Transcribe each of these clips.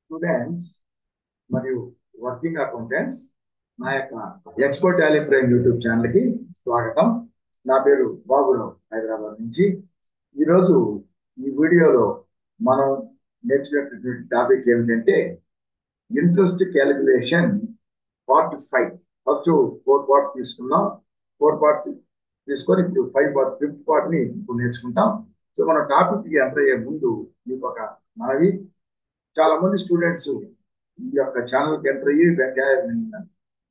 Students మరియు working accountants నా యొక్క ఎక్స్పర్ట్ టాలీ ప్రైమ్ యూట్యూబ్ ఛానల్కి స్వాగతం. నా పేరు బాబురావు, హైదరాబాద్ నుంచి. ఈరోజు ఈ వీడియోలో మనం నేర్చుకునేటటువంటి టాపిక్ ఏమిటంటే interest calculation part 5. First 4 parts తీసుకున్నాం. 4 పార్ట్స్ తీసుకొని ఇప్పుడు 5 పార్ట్ 5th పార్ట్ ని ఇప్పుడు నేర్చుకుంటాం. సో మన టాపిక్ కి ఎంటర్ అయ్యే ముందు మీకు ఒక మనవి, చాలా మంది స్టూడెంట్స్ ఈ యొక్క ఛానల్ కి ఎంటర్ అయ్యి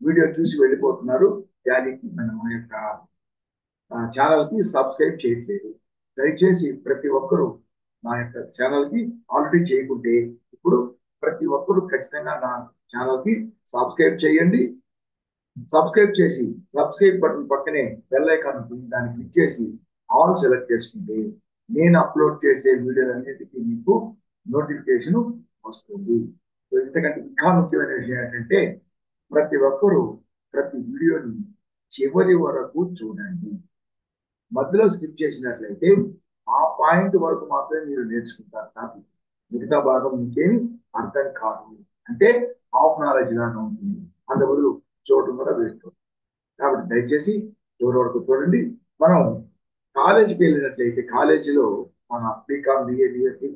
వీడియో చూసి వెళ్ళిపోతున్నారు. దానికి మన యొక్క ఛానల్ కి సబ్స్క్రైబ్ చేయట్లేదు. దయచేసి ప్రతి ఒక్కరూ నా యొక్క ఛానల్ కి ఆల్రెడీ చేయకుంటే ఇప్పుడు ప్రతి ఒక్కరూ ఖచ్చితంగా నా ఛానల్ కి సబ్స్క్రైబ్ చేయండి. సబ్స్క్రైబ్ చేసి సబ్స్క్రైబ్ బటన్ పక్కనే బెల్ ఐకాన్ ఉంటుంది, దాన్ని క్లిక్ చేసి ఆల్ సెలెక్ట్ చేసుకుంటే నేను అప్లోడ్ చేసే వీడియోలన్నిటికీ మీకు నోటిఫికేషన్ వస్తుంది. ఇంతకంటే ఇంకా ముఖ్యమైన విషయం ఏంటంటే ప్రతి ఒక్కరూ ప్రతి వీడియోని చివరి వరకు చూడండి. మధ్యలో స్కిప్ చేసినట్లయితే ఆ పాయింట్ వరకు మాత్రమే మీరు నేర్చుకుంటారు కాబట్టి మిగతా భాగం మీకేమి అర్థం కాదు. అంటే హాఫ్ నాలెడ్జ్ లాగా ఉంటుంది. అంత బదులు చూడటం కూడా వేస్తుంది. కాబట్టి దయచేసి చివరి వరకు చూడండి. మనం కాలేజీకి వెళ్ళినట్లయితే కాలేజీలో మన BCom, BA, BSc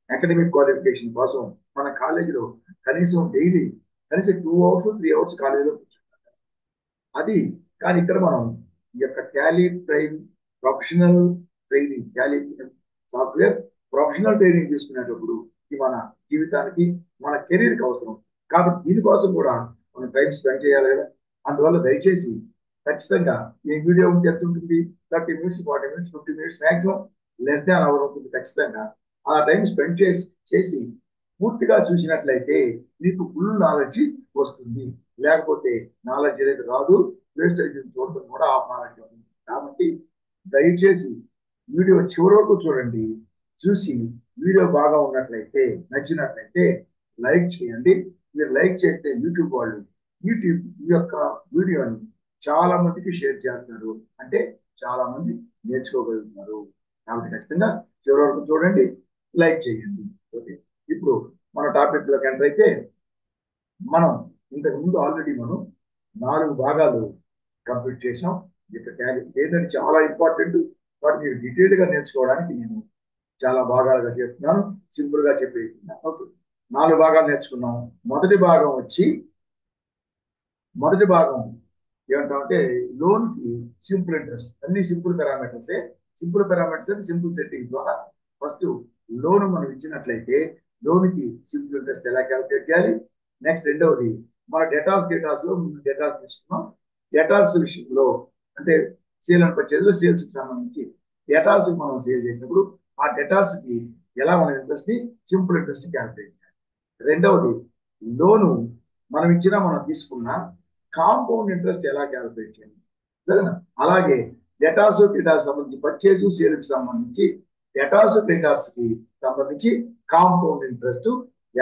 academic qualification కోసం మన కాలేజీలో కనీసం డైలీ కనీసం 2 అవర్స్ 3 అవర్స్ కాలేజీలో కూర్చుంటాం. అది కానీ ఇక్కడ మనం ఈ యొక్క Tally prime professional training, Tally software professional training తీసుకునేటప్పుడు ఇది మన జీవితానికి మన కెరీర్కి అవసరం. కాబట్టి దీనికోసం కూడా మనం టైం స్పెండ్ చేయాలి కదా. అందువల్ల దయచేసి ఖచ్చితంగా ఈ వీడియో ఉంటే ఎంత ఉంటుంది, 30 minutes 40 minutes 50 minutes maximum less than hour ఉంటుంది. ఖచ్చితంగా ఆ టైం స్పెండ్ చేసి పూర్తిగా చూసినట్లయితే మీకు ఫుల్ నాలెడ్జ్ వస్తుంది. లేకపోతే నాలెడ్జ్ అనేది రాదు. వేస్ట్ అయితే చూడటం కూడా ఆ నాలెడ్జ్ ఉంది. కాబట్టి దయచేసి వీడియో చివరి వరకు చూడండి. చూసి వీడియో బాగా ఉన్నట్లయితే, నచ్చినట్లయితే లైక్ చేయండి. మీరు లైక్ చేస్తే యూట్యూబ్ వాళ్ళు ఈ యొక్క వీడియోని చాలా మందికి షేర్ చేస్తున్నారు. అంటే చాలా మంది నేర్చుకోగలుగుతున్నారు. కాబట్టి ఖచ్చితంగా చివరి వరకు చూడండి, లైక్ చేయండి. ఓకే, ఇప్పుడు మన టాపిక్ లోకి ఎంటర్ అయితే మనం ఇంతకు ముందు ఆల్రెడీ మనం 4 భాగాలు కంప్లీట్ చేసాం. ఇక టాలీ ఏంటంటే చాలా ఇంపార్టెంట్. వాటిని మీరు డీటెయిల్ గా నేర్చుకోవడానికి నేను చాలా భాగాలుగా చేస్తున్నాను. సింపుల్ గా చెప్పేస్తున్నాను. ఓకే, 4 భాగాలు నేర్చుకున్నాం. మొదటి భాగం ఏమంటామంటే లోన్ కి సింపుల్ ఇంట్రెస్ట్. అన్ని సింపుల్ పారామీటర్స్. సింపుల్ పారామీటర్స్ అంటే సింపుల్ సెట్టింగ్ ద్వారా ఫస్ట్ లోన్ మనం ఇచ్చినట్లయితే లోన్ కి సింపుల్ ఇంట్రెస్ట్ ఎలా క్యాలిక్యులేట్ చేయాలి. నెక్స్ట్ రెండవది మన డేటాస్ లో డేటాస్ తీసుకున్నాం. డేటాస్ విషయంలో అంటే సేల్ అండ్ పర్చేజ్, సేల్స్ కి సంబంధించి డేటాస్ మనం సేల్ చేసినప్పుడు ఆ డేటాస్ కి ఎలా మన ఇంట్రెస్ట్ ని సింపుల్ ఇంట్రెస్ట్ క్యాలిక్యులేట్ చేయాలి. రెండవది లోను మనం ఇచ్చినా మనం తీసుకున్నా కాంపౌండ్ ఇంట్రెస్ట్ ఎలా క్యాలిక్యులేట్ చేయాలి. సరేనా? అలాగే డేటాస్ డేటాస్ సంబంధించి పర్చేజ్ సేల్ కి సంబంధించి డేటాస్ డేటాస్ కి సంబంధించి కాంపౌండ్ ఇంట్రెస్ట్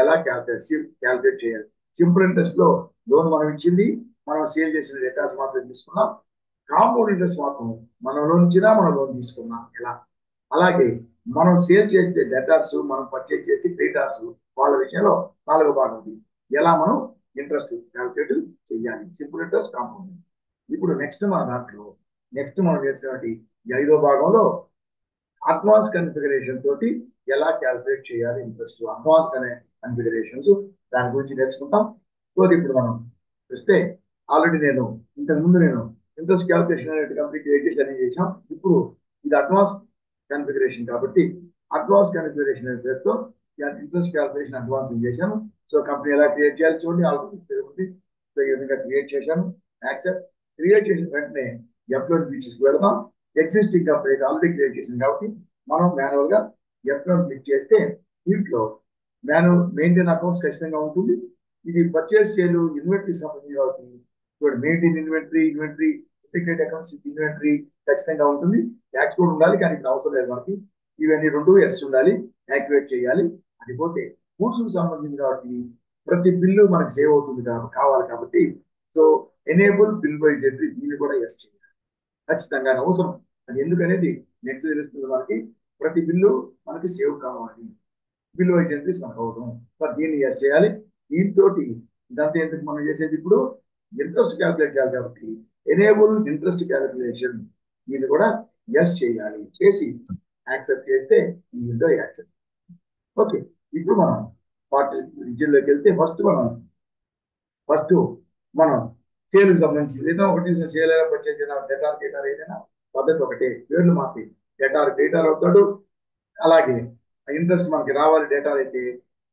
ఎలా క్యాలిక్యులేట్ చేయాలి. సింపుల్ ఇంట్రెస్ట్ లో లోన్ మనం ఇచ్చింది, మనం సేల్ చేసిన డేటాస్ మాత్రం తీసుకున్నాం. కాంపౌండ్ ఇంట్రెస్ట్ మాత్రం మనం లోన్ ఇచ్చినా మనం లోన్ తీసుకున్నాం ఎలా. అలాగే మనం సేల్ చేసే డేటాస్, మనం పర్చేజ్ చేసే క్రెడిటార్స్ వాళ్ళ విషయంలో 4వ భాగం ఉంది. ఎలా మనం ఇంట్రెస్ట్ క్యాలిక్యులేట్ చేయాలి. Simple interest, compound. ఇప్పుడు నెక్స్ట్ మనం నేర్చుకున్నటువంటి 5వ భాగంలో అడ్వాన్స్ కన్ఫిగరేషన్ తోటి ఎలా క్యాలిక్యులేట్ చేయాలి ఇంట్రెస్ట్. అడ్వాన్స్ కన్ఫిగరేషన్స్ దాని గురించి నేర్చుకుంటాం. సో ఇప్పుడు మనం చూస్తే ఆల్రెడీ ఇంతకు ముందు ఇంట్రెస్ట్ క్యాలిక్యులేషన్ అనేది కంప్లీట్ చేసాం. ఇప్పుడు ఇది అడ్వాన్స్ కన్ఫిగరేషన్ కాబట్టి అడ్వాన్స్ కన్ఫిగరేషన్ అనే పేరుతో ఇంట్రెస్ట్ క్యాలిక్యులేషన్ అడ్వాన్స్ చేశాను. సో కంపెనీ ఎలా క్రియేట్ చేయాలి చూడండి. ఆల్రెడీ సో ఈ విధంగా క్రియేట్ చేశాను. యాక్సెప్ట్ క్రియేట్ చేసిన వెంటనే F1 ఫీచర్స్ పెడదాం. ఎగ్జిస్టింగ్ కంపెనీ ఆల్రెడీ క్రియేట్ చేసింది కాబట్టి మనం మాన్యువల్ గా F1 క్లిక్ చేస్తే దీంట్లో మెయింటైన్ అకౌంట్స్ ఖచ్చితంగా ఉంటుంది. ఇది పర్చేస్ సేల్ ఇన్వెంటరీ సంబంధించి అవుతుంది. చూడండి, maintain inventory integrate accounts inventory ఖచ్చితంగా ఉంటుంది. ట్యాక్స్ కూడా ఉండాలి, కానీ ఇక్కడ అవసరం లేదు మనకి. ఇవన్నీ 2 ఎస్ ఉండాలి, యాక్టివేట్ చేయాలి. అది పోతే గూడ్స్ కు సంబంధించి కాబట్టి ప్రతి బిల్లు మనకి సేవ్ అవుతుంది కావాలి కాబట్టి so enable bill wise entry దీన్ని కూడా ఎస్ చేయాలి. ఖచ్చితంగా అవసరం. అది ఎందుకనేది నెక్స్ట్ తెలుస్తుంది మనకి. ప్రతి బిల్లు మనకి సేవ్ కావాలి. బిల్ వైజ్ ఎంట్రీస్ మనకు అవసరం. మరి దీన్ని ఎస్ చేయాలి. దీంతో ఇదంతా ఎందుకు మనం చేసేది, ఇప్పుడు ఇంట్రెస్ట్ క్యాలిక్యులేట్ చేయాలి కాబట్టి ఎనేబుల్ ఇంట్రెస్ట్ క్యాలిక్యులేషన్ దీన్ని కూడా ఎస్ చేయాలి. చేసి యాక్సెప్ట్ చేస్తే ఈ విండో యాక్సెప్ట్. ఓకే, ఇప్పుడు మనం పార్టీ రిజిన్లోకి వెళ్తే ఫస్ట్ మనం సేల్కి సంబంధించి ఏదైనా ఒకటి సేల్ అయినా పర్చేజ్ అయినా డేటార్ ఏదైనా పద్ధతి ఒకటే, పేర్లు మాపి డేటార్ అవుతాడు. అలాగే ఇంట్రెస్ట్ మనకి రావాలి డేటార్ అయితే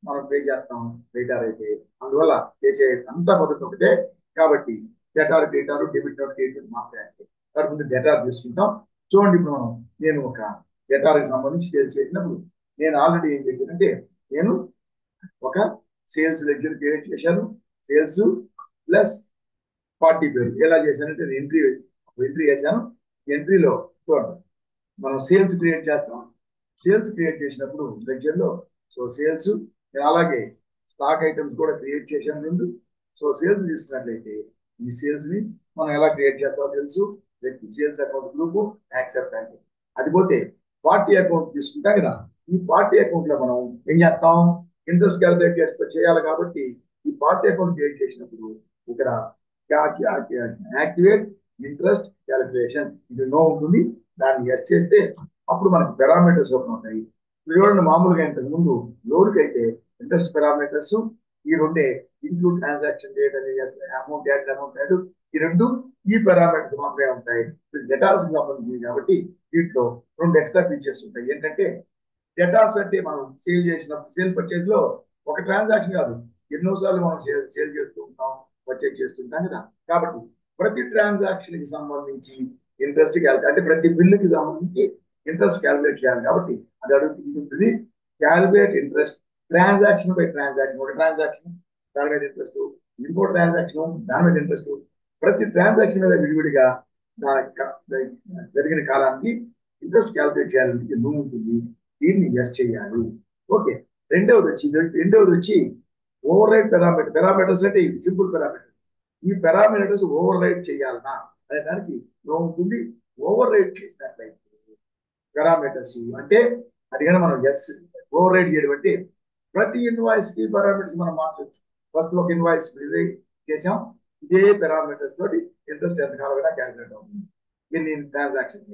మనం పే చేస్తాం డేటార్ అయితే, అందువల్ల చేసే అంత పద్ధతి ఒకటే. కాబట్టి డేటార్ డెబిట్ నోట్ క్రెడిట్ మాట్లాడి దాని ముందు డేటార్ తీసుకుంటాం. చూడండి, ఇప్పుడు నేను ఒక డేటార్కి సంబంధించి సేల్ చేసినప్పుడు నేను ఆల్రెడీ ఏం చేశానంటే, నేను ఒక సేల్స్ లెడ్జర్ క్రియేట్ చేశాను. సేల్స్ ప్లస్ పార్టీ పేరు ఎలా చేశానంటే ఎంట్రీ చేశాను. ఎంట్రీలో చూడండి, మనం సేల్స్ క్రియేట్ చేస్తాం. సేల్స్ క్రియేట్ చేసినప్పుడు లెడ్జర్లో సేల్స్, అలాగే స్టాక్ ఐటమ్స్ కూడా క్రియేట్ చేశాను ముందు. సేల్స్ తీసుకున్నట్లయితే ఈ సేల్స్ ని మనం ఎలా క్రియేట్ చేస్తామో తెలుసు. సేల్స్ అకౌంట్ గ్రూప్ యాక్సెప్ట్ అంటే అది పోతే పార్టీ అకౌంట్ తీసుకుంటాం కదా. ఈ పార్టీ అకౌంట్ లో మనం ఏం చేస్తాం, ఇంట్రెస్ట్ క్యాలిక్యులేట్ చేయాలి కాబట్టి ఈ పార్టీ అకౌంట్ క్రియేట్ చేసినప్పుడు ఇక్కడ యాక్టివేట్ ఇంట్రెస్ట్ క్యాలిక్యులేషన్ ఇది నో ఉంటుంది. దాన్ని ఎస్ చేస్తే అప్పుడు మనకు పారామీటర్స్ ఒకటి ఉంటాయి. చూడండి, మామూలుగా ఇంతకు ముందు లోన్కి అయితే ఇంట్రెస్ట్ పారామీటర్స్ ఈ రెండే, ఇంక్లూడ్ ట్రాన్సాక్షన్ డేట్ అని అమౌంట్ యాడ్ అమౌంట్ యాడ్, ఈ రెండు ఈ పారామీటర్స్ మాత్రమే ఉంటాయి. డేటాస్ సంబంధించింది కాబట్టి దీంట్లో రెండు ఎక్స్ట్రా ఫీచర్స్ ఉంటాయి. ఏంటంటే డేటాస్ అంటే మనం సేల్ పర్చేజ్ లో ఒక ట్రాన్సాక్షన్ కాదు, ఎన్నోసార్లు మనం సేల్ చేస్తూ ఉంటాం, పర్చేజ్ చేస్తుంటాం కదా. కాబట్టి ప్రతి ట్రాన్సాక్షన్ కి సంబంధించి ఇంట్రెస్ట్ అంటే ప్రతి బిల్లుకి సంబంధించి ఇంట్రెస్ట్ క్యాలిక్యులేట్ చేయాలి కాబట్టి అది అడుగుతుంది. Calculate interest transaction by transaction, ఒక ట్రాన్సాక్షన్ దాని మీద ఇంట్రెస్ట్, ఇంకో ట్రాన్సాక్షన్ దాని మీద ఇంట్రెస్ట్, ప్రతి ట్రాన్సాక్షన్ మీద విడివిడిగా జరిగిన కాలానికి ఇంట్రెస్ట్ క్యాలిక్యులేట్ చేయాలని నువ్వు ఉంటుంది. దీన్ని ఎస్ చేయాలి. ఓకే, రెండవది వచ్చి ఓవర్ రైడ్ పారామీటర్స్ అంటే సింపుల్ పారామీటర్స్. ఈ పారామీటర్స్ ఓవర్ రైడ్ చేయాలన్నా అనే దానికి నో ఉంటుంది. ఓవర్ రైడ్ చేసినట్లయితే పారామీటర్స్ అంటే అది కానీ మనం ఎస్ ఓవర్ రైడ్ చేయడం అంటే ప్రతి ఇన్వాయిస్ కి పారామీటర్స్ మనం మార్చవచ్చు. ఫస్ట్ ఒక ఇన్వాయిస్ చేసాం, ఇదే పారామీటర్స్ తోటి ఇంట్రెస్ట్ ఎంత కావాలన్నా క్యాలిక్యులేట్ అవుతుంది ఎన్ని ట్రాన్సాక్షన్స్.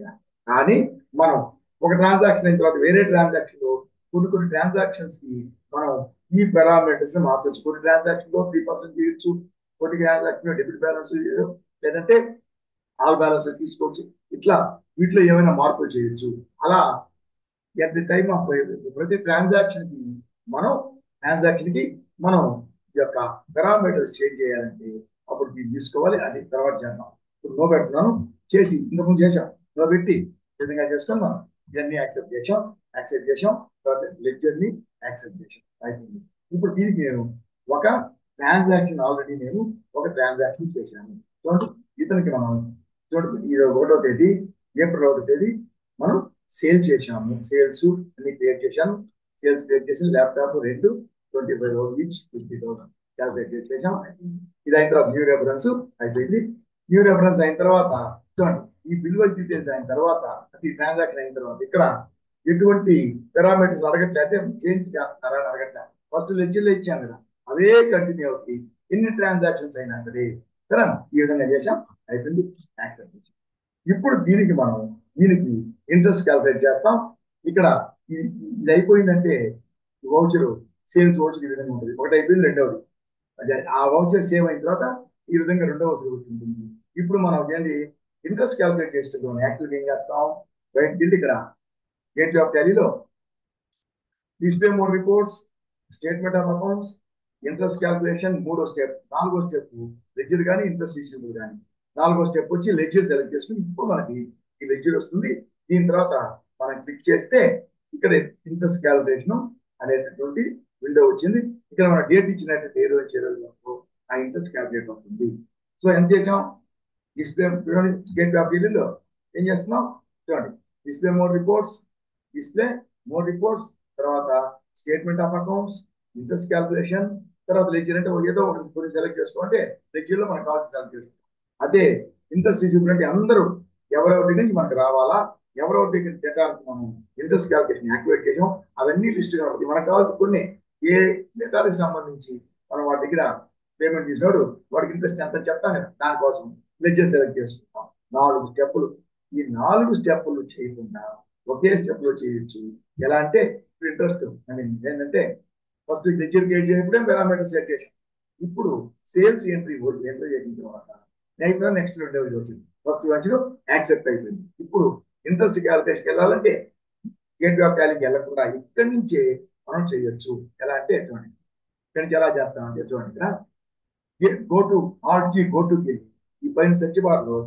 కానీ మనం ఒక ట్రాన్సాక్షన్ అయిన తర్వాత వేరే ట్రాన్సాక్షన్ లో కొన్ని ట్రాన్సాక్షన్స్ కి మనం ఈ పారామీటర్స్ మార్చవచ్చు. కొన్ని ట్రాన్సాక్షన్ లో 3% చేయొచ్చు, కొన్ని ట్రాన్సాక్షన్ లో డెబిట్ బ్యాలెన్స్ లేదంటే ఆల్ బ్యాలెన్స్ తీసుకోవచ్చు. ఇట్లా వీటిలో ఏమైనా మార్పులు చేయొచ్చు. అలా ఎట్ ది టైమ్ ఆఫ్ ప్రతి ట్రాన్సాక్షన్ కి మనం ఈ యొక్క పారామీటర్స్ చేంజ్ చేయాలంటే అప్పుడు దీన్ని తీసుకోవాలి. అది తర్వాత చేద్దాం. ఇప్పుడు నో పెడుతున్నాను, చేసి ఇంతకుముందు చేసాం, నో పెట్టి విధంగా చేసుకొని మనం ఇవన్నీ యాక్సెప్ట్ చేసాం. తర్వాత లెడ్జర్ ని యాక్సెప్ట్ చేసాం అయిపోయింది. ఇప్పుడు దీనికి నేను ఒక ట్రాన్సాక్షన్ ఆల్రెడీ నేను ఒక ట్రాన్సాక్షన్ చేశాను. చూడండి, ఇతనికి మనం చూడండి, ఇది 1వ తేదీ ఏప్రిల్ 1వ తేదీ మనం సేల్ చేశాము. సేల్స్ అన్ని క్రియేట్ చేశాను. సేల్స్ క్రియేట్ చేసి ల్యాప్టాప్ 2 25,000 ఈచ్ 50,000 క్యాల్కులేట్ చేసాం. ఇది అయిన తర్వాత న్యూ రెఫరెన్స్ అయిపోయింది. న్యూ రెఫరెన్స్ అయిన తర్వాత చూడండి, ఈ బిల్ వైజ్ డీటెయిల్స్ అయిన తర్వాత ఈ ట్రాన్సాక్షన్ అయిన తర్వాత ఇక్కడ ఎటువంటి పారామీటర్స్ అడగట్లే, అయితే చేంజ్ చేస్తున్నారా అని అడగట్లే. ఫస్ట్ లెడ్జర్లో ఇచ్చాను కదా, అవే కంటిన్యూ అవుతాయి ఎన్ని ట్రాన్సాక్షన్స్ అయినా సరే. సరే, ఈ విధంగా చేసాం, అయిపోయింది, యాక్సెప్ట్ చేసాం. ఇప్పుడు దీనికి ఇంట్రెస్ట్ క్యాల్కులేట్ చేస్తాం. ఇక్కడ ఇది అయిపోయిందంటే వౌచర్ సేల్స్ వౌచర్ ఈ విధంగా ఉంటుంది. ఒకటి అయిపోయింది, రెండవది అదే ఆ వౌచర్ సేవ్ అయిన తర్వాత ఈ విధంగా రెండవ వౌచర్ ఉంటుంది. ఇప్పుడు మనం ఏంటి ఇంట్రెస్ట్ క్యాల్కులేట్ చేస్తున్నాం. యాక్చువల్గా ఏం చేస్తాం, బయట ఢిల్లీ ఇక్కడ గేట్ ఆఫ్ టాలీలో display more reports, statement of accounts, interest calculation 3వ స్టెప్. 4వ స్టెప్ లెడ్జర్ కానీ ఇంట్రెస్ట్ రిసీవబుల్ కానీ. 4వ స్టెప్ వచ్చి లెడ్జర్ సెలెక్ట్ చేసుకుని ఇప్పుడు మనకి ఈ లెడ్జర్ వస్తుంది. దీని తర్వాత మనం క్లిక్ చేస్తే ఇక్కడ ఇంట్రెస్ట్ క్యాల్కులేషన్ అనేటటువంటి విండో వచ్చింది. ఇక్కడ మన డేట్ ఇచ్చినట్టు ఏ రోజు ఆ ఇంట్రెస్ట్ క్యాల్కులేట్ అవుతుంది. సో ఎంత చేసాం, డిస్ప్లే గేట్ ఆఫ్ ఢిల్లీలో ఏం చేస్తున్నాం చూడండి, డిస్ప్లే మోర్ రిపోర్ట్స్, తర్వాత statement of accounts, interest calculation, తర్వాత లెడ్జర్ అంటే ఏదో ఒకటి కొన్ని సెలెక్ట్ చేసుకోంటే లెడ్జర్ లో మనకు కావాల్సిన సెలెక్ట్ చేసుకోండి. అదే ఇంట్రెస్ట్ రిసీవబుల్ అంటే అందరూ ఎవరెవరి నుంచి మనకు రావాలా ఎవరెవరి దగ్గర డేటా మనం ఇంట్రెస్ట్ క్యాల్కులేషన్ యాక్టివేట్ చేసాం అవన్నీ లిస్ట్ కాబట్టి మనకు కావాల్సిన కొన్ని ఏ డేటాలకు సంబంధించి మనం వాటి దగ్గర పేమెంట్ తీసినాడు వాడికి ఇంట్రెస్ట్ ఎంత చెప్తాను కదా దానికోసం లెడ్జర్ సెలెక్ట్ చేసుకుంటాం 4 స్టెప్పులు. ఈ 4 స్టెప్పులు చేయకుండా ఒకే స్టెప్ లో చేయొచ్చు. ఎలా అంటే ఇంట్రెస్ట్ ఐ మీన్ ఏంటంటే ఫస్ట్ లెడ్జర్ క్రియేట్ చేయకపోతే పారామీటర్ సెట్ చేసాం. ఇప్పుడు సేల్స్ ఎంట్రీ చేసిన తర్వాత నెక్స్ట్ రెండోది వచ్చింది. ఫస్ట్ వచ్చిన యాక్సెప్ట్ అయిపోయింది. ఇప్పుడు ఇంట్రెస్ట్ క్యాలిక్యులేషన్కి వెళ్ళాలంటే గేట్ ఆఫ్ టాలీకి వెళ్ళకుండా ఇక్కడి నుంచే మనం చేయొచ్చు. ఎలా అంటే చూడండి ఇక్కడి నుంచి ఎలా చేస్తామంటే చూడండి ఇక్కడ గో టు ఈ పైన సెర్చ్ బార్ లో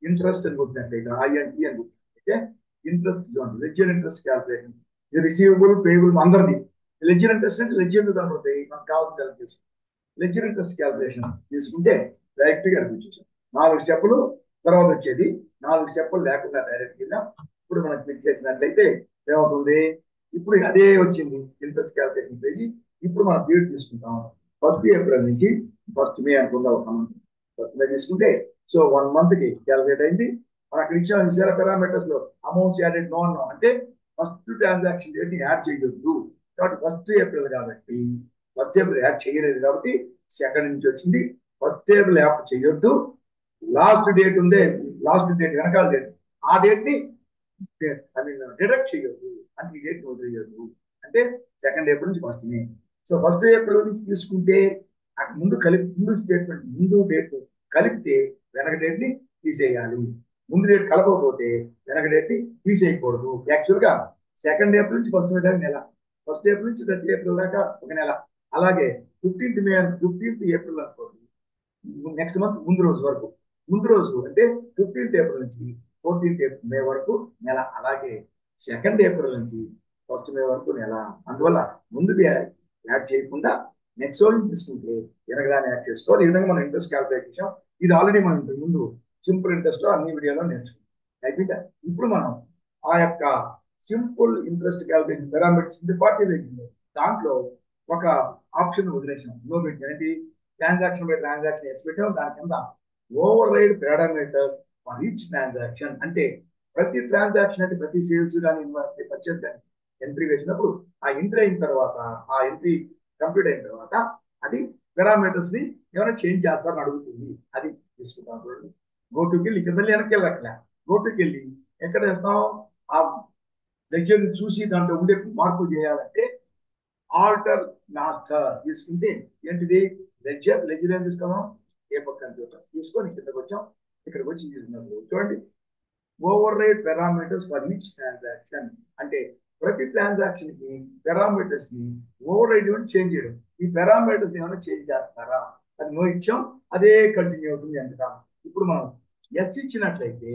ఇంట్రెస్ట్ అని కొట్టినట్లయితే ఐఎన్టీ అని కొట్టినట్లయితే ఇంట్రెస్ట్ చూడండి ledger interest calculation receivable payable అందరిది లెడ్జర్ ఇంట్రెస్ట్ అంటే లెడ్జర్ కనబడతాయి మనకు కావాల్సిన క్యాలిక్యులేషన్. లెడ్జర్ ఇంట్రెస్ట్ క్యాలిక్యులేషన్ తీసుకుంటే డైరెక్ట్ గా అనిపించచ్చు 4 స్టెప్పులు తర్వాత వచ్చేది 4 స్టెప్పులు లేకుండా డైరెక్ట్ గా ఇప్పుడు మనం క్లిక్ చేసినట్లయితే ఏమవుతుంది ఇప్పుడు అదే వచ్చింది ఇంట్రెస్ట్ క్యాలిక్యులేషన్ పేజీ. ఇప్పుడు మనం డేట్ తీసుకుంటాం 1st ఏప్రిల్ నుంచి 1st మే అనుకుందాం. ఒక మంత్ 1st మే తీసుకుంటే సో 1 మంత్ కి క్యాలిక్యులేట్ అయింది. మనం అక్కడ ఇచ్చిన ఇతర పారామీటర్స్ లో అమౌంట్స్ యాడెడ్ నో అంటే ఫస్ట్ ట్రాన్సాక్షన్ డేట్ ని యాడ్ చేయొద్దు కాబట్టి 1st ఏప్రిల్ కాబట్టి 1st ఏప్రిల్ యాడ్ చేయలేదు కాబట్టి 2nd నుంచి వచ్చింది. 1st ఏప్రిల్ యాడ్ చేయొద్దు. లాస్ట్ డేట్ ఉందే లాస్ట్ డేట్ వెనకాల డేట్ ఆ డేట్ ని ఐ మీన్ డిడక్ట్ చేయొద్దు అంటే ఈ డేట్ వదిలేయద్దు అంటే 2nd ఏప్రిల్ నుంచి 1st మే. సో 1st ఏప్రిల్ నుంచి తీసుకుంటే అక్కడ ముందు స్టేట్మెంట్ ముందు డేట్ కలిపితే వెనక డేట్ ని తీసేయాలి. ముందు డేట్ కలపకపోతే వెనక డేట్ ని తీసేయకూడదు. యాక్చువల్ గా 2nd ఏప్రిల్ నుంచి 1st మే దాకా నెల 1st ఏప్రిల్ నుంచి 30 ఏప్రిల్ దాకా ఒక నెల అలాగే 15th ఏప్రిల్ అనుకోండి నెక్స్ట్ మంత్ ముందు రోజు వరకు ముందు రోజు అంటే 15th ఏప్రిల్ నుంచి 14th మే వరకు నెల అలాగే 2nd ఏప్రిల్ నుంచి 1st మే వరకు నెల. అందువల్ల ముందు యాడ్ చేయకుండా నెక్స్ట్ రోజు తీసుకుంటే వెనకదాన్ని యాడ్ చేసుకోవాలి. ఈ విధంగా మనం ఇంట్రెస్ట్ క్యాల్కులేట్ చేసాం. ఇది ఆల్రెడీ మనం ముందు సింపుల్ ఇంట్రెస్ట్ లో అన్ని వీడియోలో నేర్చుకున్నాం. అయితే ఇప్పుడు మనం ఆ యొక్క simple interest calculation parameters department వచ్చింది దాంట్లో ఒక ఆప్షన్ వదిలేసాం నో పెట్టినది ట్రాన్సాక్షన్ బై ట్రాన్సాక్షన్ ఎస్ పెట్టాం. దాని కింద override parameters for each transaction అంటే ప్రతి ట్రాన్సాక్షన్ అంటే ప్రతి సేల్స్ కానీ పర్చేస్ కానీ ఎంట్రీ వేసినప్పుడు ఆ ఎంట్రీ అయిన తర్వాత ఆ ఎంట్రీ కంప్లీట్ అయిన తర్వాత అది పారామీటర్స్ ని ఏమైనా చేంజ్ చేస్తారని అడుగుతుంది. అది తీసుకుంటాం చూడండి. గోటుకి వెళ్ళి ఇక్కడ మళ్ళీ వెనక్కి వెళ్ళట్లే గోటుకి వెళ్ళి ఎక్కడ వేస్తాం ఆ లెక్చర్ చూసి దాంట్లో ఉండే మార్పులు చేయాలంటే ఆల్టర్ మాస్టర్ తీసుకుంటే ఏంటిది లెక్చర్ ఏం తీసుకున్నాం ఏ పక్కన తీసుకొని కిందకి వచ్చాం. ఇక్కడికి వచ్చి తీసుకున్నప్పుడు చూడండి override parameters for each transaction అంటే ప్రతి ట్రాన్సాక్షన్ కి పారామీటర్స్ ని ఓవర్ రైడ్ చేంజ్ చేయడం. ఈ పారామీటర్స్ ఏమైనా చేంజ్ చేస్తారా అది నో ఇచ్చాం అదే కంటిన్యూ అవుతుంది అంట. ఇప్పుడు మనం ఎస్ ఇచ్చినట్లయితే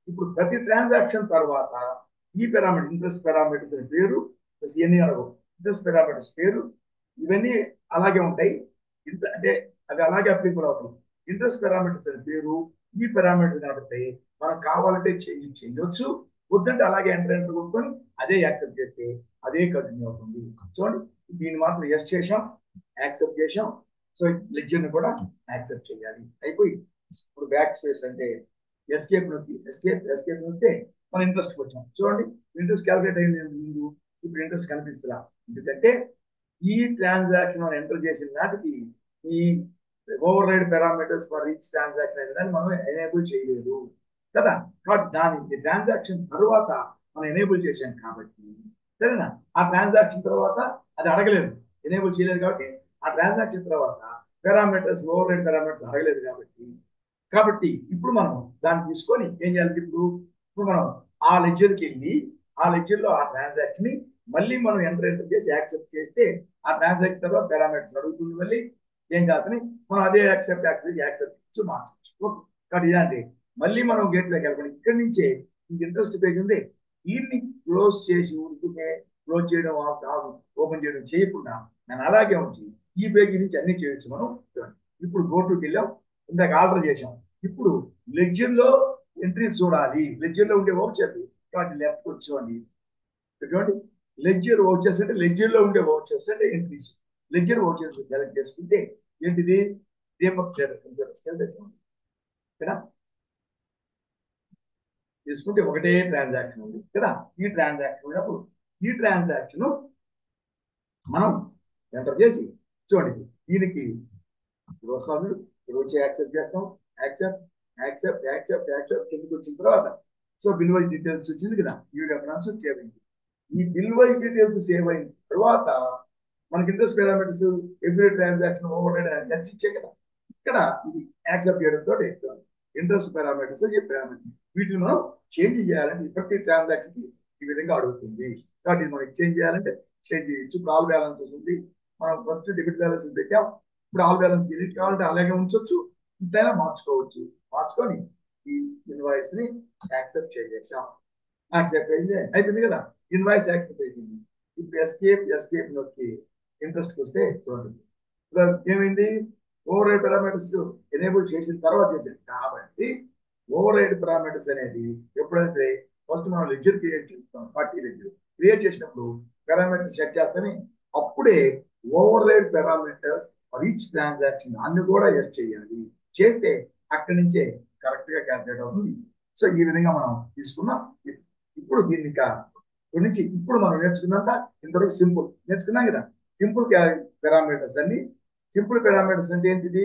ఇప్పుడు ప్రతి ట్రాన్సాక్షన్ తర్వాత ఈ పారామీటర్ ఇంట్రెస్ట్ పారామీటర్స్ అనే పేరు ఇవన్నీ అడగవు ఇంట్రెస్ట్ పారామీటర్స్ పేరు ఇవన్నీ అలాగే ఉంటాయి. అంటే అవి అలాగే అప్లికబుల్ అవుతాయి. ఇంట్రెస్ట్ పారామీటర్స్ అనే పేరు ఈ పారామీటర్ కాబట్టి మనం కావాలంటే చేంజ్ చేయొచ్చు వద్దంటే అలాగే ఎంటర్ కొనుక్కొని అదే యాక్సెప్ట్ చేస్తే అదే కంటిన్యూ అవుతుంది. చూడండి దీన్ని మాత్రం ఎస్ చేసాం యాక్సెప్ట్ చేసాం. సో లెడ్జర్ ని కూడా యాక్సెప్ట్ చేయాలి. అయిపోయి ఇప్పుడు బ్యాక్ స్పేస్ అంటే ఎస్కేప్ నొక్కితే మనం ఇంట్రెస్ట్ వచ్చాం. చూడండి ఇంట్రెస్ట్ క్యాలిక్యులేట్ అయింది ముందు ఇప్పుడు ఇంట్రెస్ట్ కనిపిస్తుందా ఎందుకంటే ఈ ట్రాన్సాక్షన్ మనం ఎంటర్ చేసిన నాటికి ఈ override parameters for each transaction అనే దాన్ని మనం ఎనేబుల్ చేయలేదు కదా. కాబట్టి దాని ట్రాన్సాక్షన్ తర్వాత మనం ఎనేబుల్ చేశాం కాబట్టి సరేనా ఆ ట్రాన్సాక్షన్ తర్వాత అది అడగలేదు ఎనేబుల్ చేయలేదు కాబట్టి ఆ ట్రాన్సాక్షన్ తర్వాత పారామీటర్స్ ఓవర్ రైడ్ పారామీటర్స్ అడగలేదు కాబట్టి ఇప్పుడు మనం దాన్ని తీసుకొని ఏం చేయాలి ఇప్పుడు మనం ఆ లెడ్జర్కి వెళ్ళి ఆ లెడ్జర్ లో ఆ ట్రాన్సాక్షన్ ని మళ్ళీ మనం ఎంటర్ చేసి యాక్సెప్ట్ చేస్తే ఆ ట్రాన్సాక్షన్ తర్వాత పారామీటర్స్ అడుగుతుంది మళ్ళీ ఏం చేతని మనం అదే యాక్సెప్ట్ మార్చవచ్చు. కాబట్టి ఇలాంటి మళ్ళీ మనం గేట్ లోకి వెళ్ళకుండా ఇక్కడి నుంచే ఇంట్రెస్ట్ పేజ్ ఉంది దీన్ని క్లోజ్ చేసి ఊరుకుంటే క్లోజ్ చేయడం ఓపెన్ చేయడం చేయకుండా నేను అలాగే ఉంచి ఈ పేజీ నుంచి అన్ని చేయొచ్చు మనం. ఇప్పుడు గోటుకి వెళ్ళాం ఇందాక ఆర్డర్ చేసాం. ఇప్పుడు లెడ్జర్ లో ఎంట్రీస్ చూడాలి లెడ్జర్ లో ఉండే వౌచర్లు కాబట్టి లెఫ్ట్ వచ్చేవాడి చూడండి లెడ్జర్ వౌచర్స్ అంటే లెడ్జర్ లో ఉండే వౌచర్స్ అంటే ఎంట్రీస్ లెడ్జర్ వౌచర్స్ సెలెక్ట్ చేసుకుంటే ఏంటిది దీపక్ కదా తీసుకుంటే ఒకటే ట్రాన్సాక్షన్ ఉంది కదా. ఈ ట్రాన్సాక్షన్ ఉన్నప్పుడు ఈ ట్రాన్సాక్షన్ మనం ఎంటర్ చేసి చూడండి, దీనికి వస్తుంది. వచ్చి యాక్సెప్ట్ చేస్తాం. యాక్సెప్ట్ యాక్సెప్ట్ యాక్సెప్ట్ యాక్సెప్ట్ కిందకి వచ్చిన తర్వాత సో బిల్ వైజ్ డీటెయిల్స్ వచ్చింది కదా, ఈ రెఫరెన్స్ సేవ్ అయింది. ఈ బిల్ వైజ్ డీటెయిల్స్ సేవ్ అయిన తర్వాత మనకి interest parameters every transaction over yes ఇచ్చే కదా. ఇక్కడ ఇది యాక్సెప్ట్ చేయడంతో ఇంట్రెస్ట్ పారామీటర్స్ పారామీటర్ వీటిని మనం చేంజ్ చేయాలంటే ప్రతి ట్రాన్సాక్షన్ కి ఈ విధంగా అడుగుతుంది. కాబట్టి మనం చేంజ్ చేయాలంటే చేంజ్ చేయొచ్చు. ఇప్పుడు ఆల్ బ్యాలెన్సెస్ ఉంది, మనం ఫస్ట్ డెబిట్ బ్యాలెన్స్ పెట్టాం. ఇప్పుడు ఆల్ బ్యాలెన్స్ ఎడిట్ కావాలంటే అలాగే ఉంచవచ్చు, ఇంతైనా మార్చుకోవచ్చు. మార్చుకొని ఈ ఇన్వాయిస్ ని యాక్సెప్ట్ చేసేసాం. యాక్సెప్ట్ అయిపోయింది కదా, ఇన్వాయిస్ యాక్సెప్ట్ అయిపోయింది. ఇప్పుడు ఎస్కేప్ నొక్కి ఇంట్రెస్ట్ వస్తే చూడండి ఏమైంది, ఓవర్ రైడ్ పారామీటర్స్ ఎనేబుల్ చేసిన తర్వాత చేసింది. కాబట్టి ఓవర్ రైడ్ పారామీటర్స్ అనేది ఎప్పుడైతే ఫస్ట్ మనం లెడ్జర్ క్రియేట్ చేస్తాం, పార్టీ లెడ్జర్ క్రియేట్ చేసినప్పుడు పారామీటర్స్ సెట్ చేస్తేనే అప్పుడే override parameters for each transaction అన్ని కూడా ఎస్ చేయాలి. చేస్తే అక్కడి నుంచే కరెక్ట్ గా క్యాల్కులేట్ అవుతుంది. సో ఈ విధంగా మనం తీసుకున్నాం. ఇప్పుడు దీన్ని గురించి ఇప్పుడు మనం నేర్చుకున్నంత ఇంతవరకు సింపుల్ నేర్చుకున్నాం కదా. సింపుల్ పారామీటర్స్ అన్ని సింపుల్ పారామీటర్స్ అంటే ఏంటిది,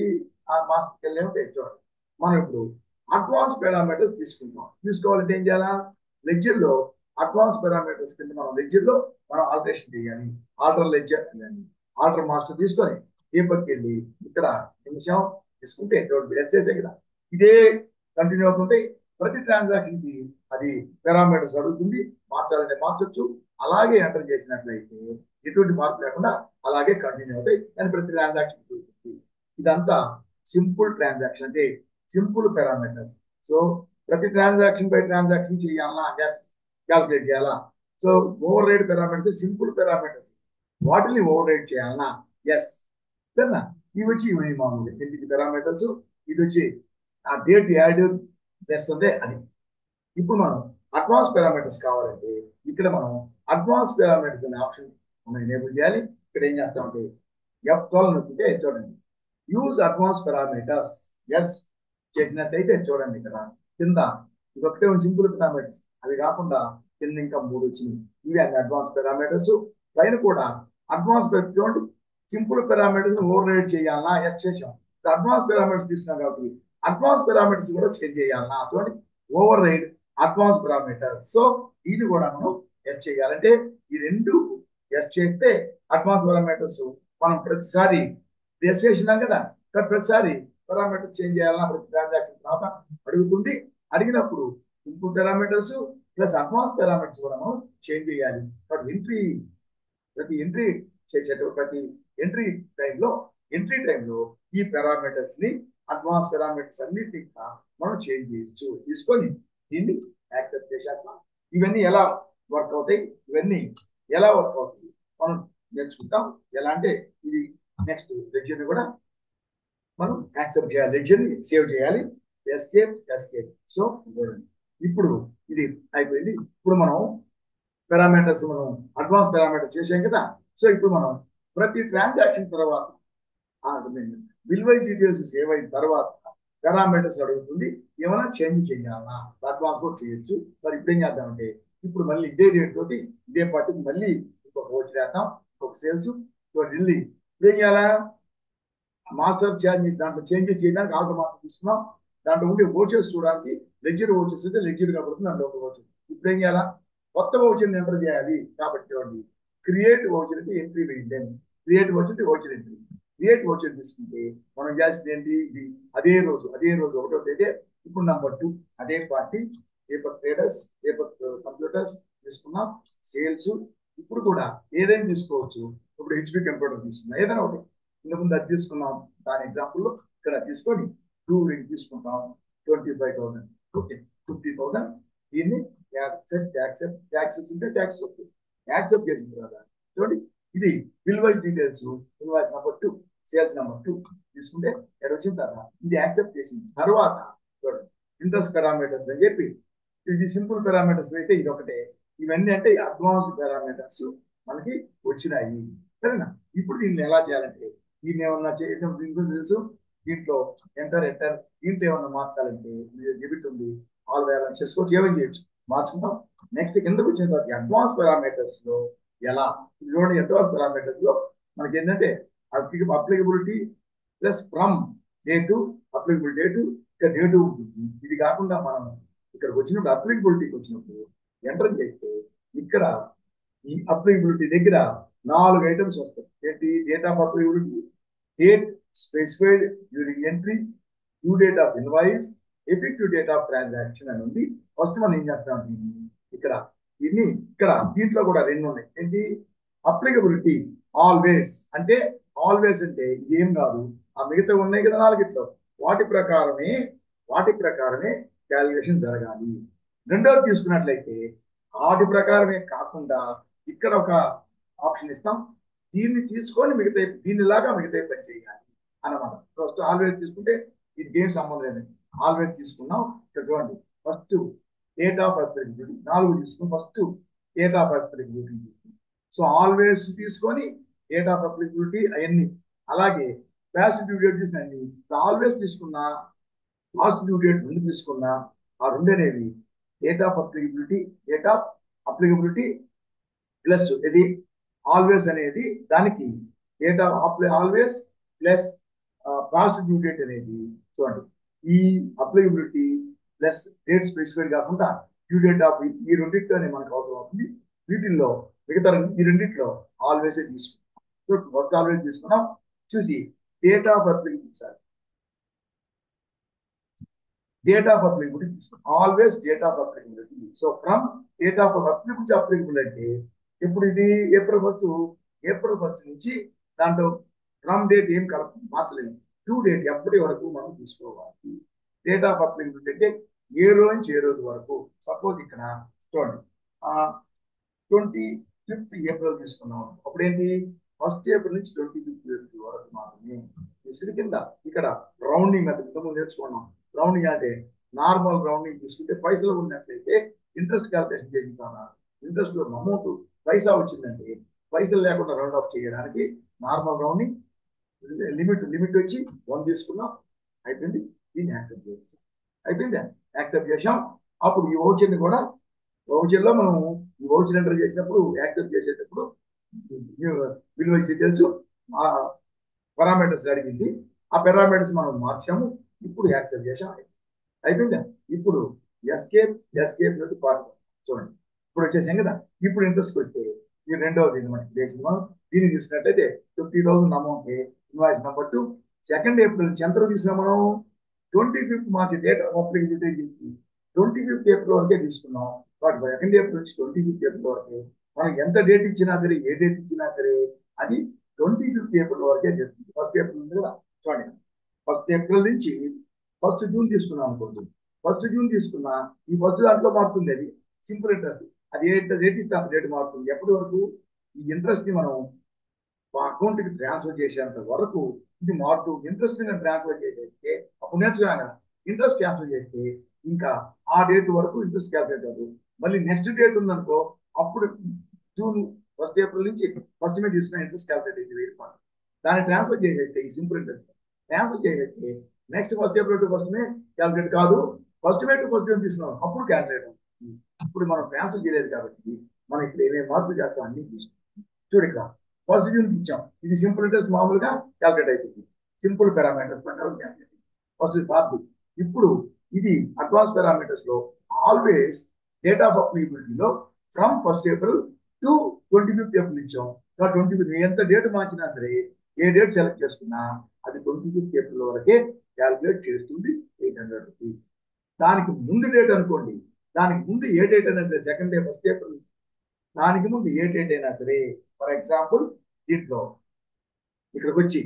ఆ మాస్టర్కి వెళ్ళేమో చూడండి. మనం ఇప్పుడు అడ్వాన్స్ పారామీటర్స్ తీసుకుంటాం. తీసుకోవాలంటే ఏం చేయాలా, లెడ్జర్ లో అడ్వాన్స్ పారామీటర్స్ కింద మనం లెడ్జర్ లో మనం ఆల్టరేషన్ చేయాలి. ఆల్టర్ లెడ్జర్ ఆల్టర్ మాస్టర్ తీసుకొని దీపక్కి వెళ్ళి ఇక్కడ నిమిషం తీసుకుంటే చేసే కదా, ఇదే కంటిన్యూ అవుతుంటే ప్రతి ట్రాన్సాక్షన్ కి అది పారామీటర్స్ అడుగుతుంది. మార్చాలంటే మార్చొచ్చు. అలాగే ఎంటర్ చేసినట్లయితే ఎటువంటి మార్పు లేకుండా అలాగే కంటిన్యూ అవుతాయి. కానీ ప్రతి ట్రాన్సాక్షన్ ఇదంతా సింపుల్ ట్రాన్సాక్షన్ అంటే సింపుల్ పారామీటర్స్. సో ప్రతి ట్రాన్సాక్షన్ బై ట్రాన్సాక్షన్ చేయాలా, ఎస్ క్యాల్కులేట్ చేయాలా. So override parameters simple parameters, వాటిని ఓవర్ రైడ్ చేయాలన్నా ఎస్. సరేనా, ఇవి వచ్చి ఇవి మామూలు ఎన్ని పారామీటర్స్. ఇది వచ్చి ఆ డేట్ యాడ్ చేస్తుంది అది. ఇప్పుడు మనం అడ్వాన్స్ పారామీటర్స్ కావాలంటే ఇక్కడ మనం అడ్వాన్స్ పారామీటర్స్ అనే ఆప్షన్ మనం ఎనేబుల్ చేయాలి. ఇక్కడ ఏం చేస్తామంటే F12 నొక్కితే చూడండి యూజ్ అడ్వాన్స్ పారామీటర్స్ ఎస్ చేసినట్టయితే చూడండి ఇక్కడ కింద ఇది ఒకటే సింపుల్ పారామీటర్స్, అవి కాకుండా కింద ఇంకా 3 వచ్చినాయి. ఇవి అన్ని అడ్వాన్స్ పారామీటర్స్. పైన కూడా అడ్వాన్స్ చూడండి సింపుల్ పారామీటర్స్ ఓవర్ రైడ్ చేయాలన్నా ఎస్ చేసాం. అడ్వాన్స్ పారామీటర్స్ తీసుకున్నాం కాబట్టి అడ్వాన్స్ పారామీటర్స్ కూడా చేంజ్ చేయాలన్నా చూడండి override advance parameter. So ఇది కూడా మనం ఎస్ చేయాలంటే ఈ రెండు ఎస్ చేస్తే అడ్వాన్స్ పారామీటర్స్ మనం ప్రతిసారి ఎస్ చేసినాం కదా, ప్రతిసారి పారామీటర్స్ చేంజ్ చేయాలన్నా ప్రతి ట్రాన్సాక్షన్ తర్వాత అడుగుతుంది. అడిగినప్పుడు input parameters plus advance parameters కూడా మనం చేంజ్ చేయాలి. కాబట్టి ప్రతి ఎంట్రీ చేసేటప్పుడు ప్రతి ఎంట్రీ టైంలో ఈ పారామీటర్స్ ని అడ్వాన్స్ పారామీటర్స్ అన్నిటిని మనం చేంజ్ చేయొచ్చు. తీసుకొని దీన్ని యాక్సెప్ట్ చేశాక ఇవన్నీ ఎలా వర్క్ అవుతాయి, ఇవన్నీ ఎలా వర్క్ అవుతాయి మనం నేర్చుకుంటాం. ఎలా అంటే ఇది నెక్స్ట్ లెక్చర్ ని కూడా మనం యాక్సెప్ట్ చేయాలి, లెక్చర్ ని సేవ్ చేయాలి. ఎస్కేప్. సో ఇప్పుడు ఇది అయిపోయింది. ఇప్పుడు మనం పారామీటర్స్ మనం అడ్వాన్స్ పారామీటర్స్ చేసాం కదా. సో ఇప్పుడు మనం ప్రతి ట్రాన్సాక్షన్ తర్వాత బిల్ వైజ్ డీటెయిల్స్ సేవ్ అయిన తర్వాత పారామీటర్స్ అడుగుతుంది. ఏమైనా చేంజ్ చేయాలా, అడ్వాన్స్ కూడా చేయొచ్చు. మరి ఇప్పుడు ఏం చేద్దామంటే ఇప్పుడు మళ్ళీ ఇదే డేట్ తోటి ఇదే పార్టీకి మళ్ళీ ఇంకొక రోజు చేద్దాం, ఇంకొక సేల్స్ ఢిల్లీ. ఏం చేయాలా, మాస్టర్ చేంజ్ దాంట్లో చేంజెస్ చేయడానికి ఆల్టర్ మాస్టర్ తీసుకున్నాం. దాంట్లో ఉండే ఓచర్స్ చూడడానికి లెడ్జర్ ఓచర్స్ అయితే లెడ్జర్ కాబట్టి దాంట్లో ఒక ఓచర్. ఇప్పుడు ఏం చేయాలా, కొత్త ఓచర్ని ఎంటర్ చేయాలి. కాబట్టి క్రియేట్ ఓచర్ కి ఎంట్రీ వేయండి. Create voucher entry. Create voucher తీసుకుంటే మనం చేయాల్సింది ఏంటి, ఇది అదే రోజు 1వ తేదీ. ఇప్పుడు నంబర్ 2 అదే party paper traders, paper computers తీసుకున్నాం. సేల్స్ ఇప్పుడు కూడా ఏదైనా తీసుకోవచ్చు. ఇప్పుడు హెచ్పి కంప్యూటర్ తీసుకున్నాం, ఏదైనా ఒకటి. ఇంతకుముందు అది తీసుకున్నాం, దాని ఎగ్జాంపుల్లో ఇక్కడ తీసుకొని 2 తీసుకుంటాం. 25,000 ఓకే, 50,000. దీన్ని ట్యాక్సెస్ ఉంటే ట్యాక్స్ యాక్సెప్ట్ చేసిన తర్వాత చూడండి ఇది bill wise details. Invoice number 2, sales number 2 తీసుకుంటే ఇక్కడ వచ్చిన తర్వాత ఇది యాక్సెప్ట్ చేసిన తర్వాత చూడండి ఇంట్రెస్ట్ పారామీటర్స్ అని చెప్పి ఇది సింపుల్ పారామీటర్స్ అయితే ఇది ఒకటే. ఇవన్నీ అంటే అడ్వాన్స్డ్ పారామీటర్స్ మనకి వచ్చినాయి. సరేనా, ఇప్పుడు దీన్ని ఎలా చేయాలంటే దీన్ని ఏమన్నా చేయడం తెలుసు. దీంట్లో ఎంటర్ దీంట్లో ఏమన్నా మార్చాలంటే డెబిట్ ఉంది, ఆల్ బ్యాలెన్స్ చేసుకోవచ్చు, ఏమని చేయొచ్చు, మార్చుకుంటాం. నెక్స్ట్ కిందకు వచ్చిన తర్వాత అడ్వాన్స్ పారామీటర్స్ లో ఎలా చూడండి, అడ్వాన్స్ పారామీటర్స్ లో మనకి ఏంటంటే applicability plus from date applicable date ఇక్కడ డేటు ఉంటుంది. ఇది కాకుండా మనం ఇక్కడికి వచ్చినప్పుడు అప్లికబిలిటీకి వచ్చినప్పుడు ఎంటర్ చేస్తే ఇక్కడ ఈ అప్లికబిలిటీ దగ్గర 4 ఐటమ్స్ వస్తాయి. ఏంటి? Date of applicability, date specified during entry, due date of invoice, effective date of transaction అని ఉంది. ఫస్ట్ మనం ఏం చేస్తాం ఇక్కడ ఇక్కడ దీంట్లో కూడా 2 ఉన్నాయి. ఏంటి? అప్లికబిలిటీ ఆల్వేస్ అంటే ఆల్వేస్ అంటే ఏం కాదు, ఆ మిగతా ఉన్నాయి కదా 4 వాటి ప్రకారమే క్యాలిక్యులేషన్ జరగాలి. రెండోది తీసుకున్నట్లయితే వాటి ప్రకారమే కాకుండా ఇక్కడ ఒక ఆప్షన్ ఇస్తాం, దీన్ని తీసుకొని దీనిలాగా మిగతా పని చేయాలి అన్నమాట. ఫస్ట్ ఆల్వేస్ తీసుకుంటే ఇది ఏం సంబంధం లేదు, ఆల్వేస్ తీసుకున్నాం. ఇక్కడ చూడండి, ఫస్ట్ డేట్ ఆఫ్ అప్లికబిలిటీ 4 తీసుకుని ఫస్ట్ డేట్ ఆఫ్ అప్లికబిలిటీ తీసుకున్నాం. సో ఆల్వేస్ తీసుకొని డేట్ ఆఫ్ అప్లికబిలిటీ అవన్నీ, అలాగే లాస్ట్ డ్యూ డేట్ తీసిన అన్ని ఆల్వేస్ తీసుకున్నా, లాస్ట్ డ్యూ డేట్ 2 తీసుకున్నా, ఆ 2 అనేవి డేట్ ఆఫ్ అప్లికబిలిటీ ప్లస్ ఇది ఆల్వేస్ అనేది దానికి date of always plus last due date అనేది చూడండి, ఈ అప్లికబిలిటీ ప్లస్ డేట్ స్పెసిఫైడ్ కాకుండా డ్యూ డేట్ ఆఫ్ ఈ రెండింటిలోనే మనకు అవసరం అవుతుంది. వీటిల్లో మిగతా ఈ రెండింటిలో ఆల్వేస్ తీసుకున్నాం. సో ఫస్ట్ ఆల్వేస్ తీసుకున్నాం. చూసి డేట్ ఆఫ్ అప్లికబిలిటీ తీసుకున్నాం. Always date of applicability. So from date of applicable అంటే ఇప్పుడు ఇది ఏప్రిల్ ఫస్ట్ నుంచి దాంట్లో ఫ్రమ్ డేట్ ఏం మార్చలేము, డ్యూ డేట్ ఎప్పటి వరకు మనం తీసుకోవాలి. డేట్ ఆఫ్ అప్లికబిలిటీ అంటే ఏ రోజు నుంచి ఏ రోజు వరకు. సపోజ్ ఇక్కడ చూడండి 25th ఏప్రిల్ తీసుకున్నాం, అప్పుడు ఏంటి 1st ఏప్రిల్ నుంచి 25th ఏప్రిల్ వరకు మాత్రమే. ఇసుడు కింద ఇక్కడ రౌండింగ్ అది ఇంతకుముందు నేర్చుకున్నాం. రౌండింగ్ అంటే నార్మల్ రౌండింగ్ తీసుకుంటే పైసలు ఉన్నట్లయితే ఇంట్రెస్ట్ క్యాల్కులేషన్ చేయించాలి. ఇంట్రెస్ట్ లో అమౌంట్ పైసా వచ్చిందంటే పైసలు లేకుండా రౌండ్ ఆఫ్ చేయడానికి నార్మల్ రౌండింగ్ లిమిట్ వచ్చి 1 తీసుకున్నాం, అయిపోయింది. దీన్ని యాక్సెప్ట్ చేస్తాం, అయిపోయిందా? యాక్సెప్ట్ చేసాం. అప్పుడు ఈ వౌచర్ని కూడా వౌచర్లో మనం ఈ వౌచర్ ఎంటర్ చేసినప్పుడు యాక్సెప్ట్ చేసేటప్పుడు విలువ డీటెయిల్స్ ఆ పారామీటర్స్ అడిగింది, ఆ పారామీటర్స్ మనం మార్చాము. ఇప్పుడు యాక్సెప్ట్ చేసాం, అయిపోయిందా? ఇప్పుడు ఎస్కేప్ పార్ట్ చూడండి, ఇప్పుడు వచ్చేసాం కదా. ఇప్పుడు ఇంట్రెస్ట్ వస్తే ఈ రెండవది మనకి చేసింది. మనం దీన్ని చూసినట్లయితే 50,000 amount invoice number 2 2nd April నుంచి ఎంత తీసుకున్నాం మనం? 25th March date of applicability 25th April వరకే తీసుకున్నాం. బట్ 2nd ఏప్రిల్ నుంచి 25th ఏప్రిల్ వరకే మనం ఎంత డేట్ ఇచ్చినా సరే, ఏ డేట్ ఇచ్చినా సరే అది 25th ఏప్రిల్ వరకే చేస్తుంది. 1st ఏప్రిల్ ఉంది కదా చూడండి, 1st ఏప్రిల్ నుంచి 1st జూన్ తీసుకున్నాం అనుకోండి. 1st జూన్ తీసుకున్నా ఈ 1st దాంట్లో మారుతుంది, అది సింపుల్ ఇంట్రెస్ట్. అది రేట్ ఇస్తే అంత రేటు మారుతుంది. ఎప్పటి వరకు? ఈ ఇంట్రెస్ట్ ని మనం అకౌంట్ కి ట్రాన్స్ఫర్ చేసేంత వరకు ఇది మారుతూ ఇంట్రెస్ట్ ని ట్రాన్స్ఫర్ చేసేస్తే అప్పుడు నేర్చుకున్నాం కదా, ఇంట్రెస్ట్ ట్రాన్స్ఫర్ చేస్తే ఇంకా ఆ డేట్ వరకు ఇంట్రెస్ట్ క్యాల్కులేట్ అవుతుంది. మళ్ళీ నెక్స్ట్ డేట్ ఉందనుకో, అప్పుడు జూన్ 1st ఏప్రిల్ నుంచి 1st మే తీసుకున్న ఇంట్రెస్ట్ క్యాల్కులేట్ అయితే 1000 రూపాయలు. దాన్ని ట్రాన్స్ఫర్ చేసేస్తే ఈ సింపుల్ ఇంట్రెస్ట్ ట్రాన్స్ఫర్ చేసేస్తే next 1st April to 1st May calculate కాదు, 1st May to 1st June తీసుకున్నాం అప్పుడు క్యాల్కులేట్ అవుతుంది. ఇప్పుడు మనం ట్రాన్స్ఫర్ చేయలేదు కాబట్టి మనం ఇక్కడ ఏమేమి మార్పులు చేస్తాం అన్ని తీసుకుంటాం. చూడు ఇక్కడ 1st జూన్ ఇచ్చాం, ఇది సింపుల్ ఇంట్రెస్ట్ మామూలుగా క్యాల్కులేట్ అవుతుంది, సింపుల్ పారామీటర్స్ ప్రకారం క్యాల్కులేట్. First part. ఇప్పుడు ఇది అడ్వాన్స్ పారామీటర్స్ లో ఆల్వేస్ డేట్ ఆఫ్ అప్లికబిలిటీలో from 1st April to 25th April ఇచ్చాం. 25th ఎంత డేట్ మార్చినా సరే, ఏ డేట్ సెలెక్ట్ చేసుకున్నా అది 25th ఏప్రిల్ వరకే క్యాల్కులేట్ చేస్తుంది 800 రూపీస్. దానికి ముందు డేట్ అనుకోండి, దానికి ముందు ఏ డేట్ అయినా సరే, 2nd డే 1st ఏప్రిల్ దానికి ముందు ఏ డేట్ అయినా సరే, ఫర్ ఎగ్జాంపుల్ దీంట్లో ఇక్కడికి వచ్చి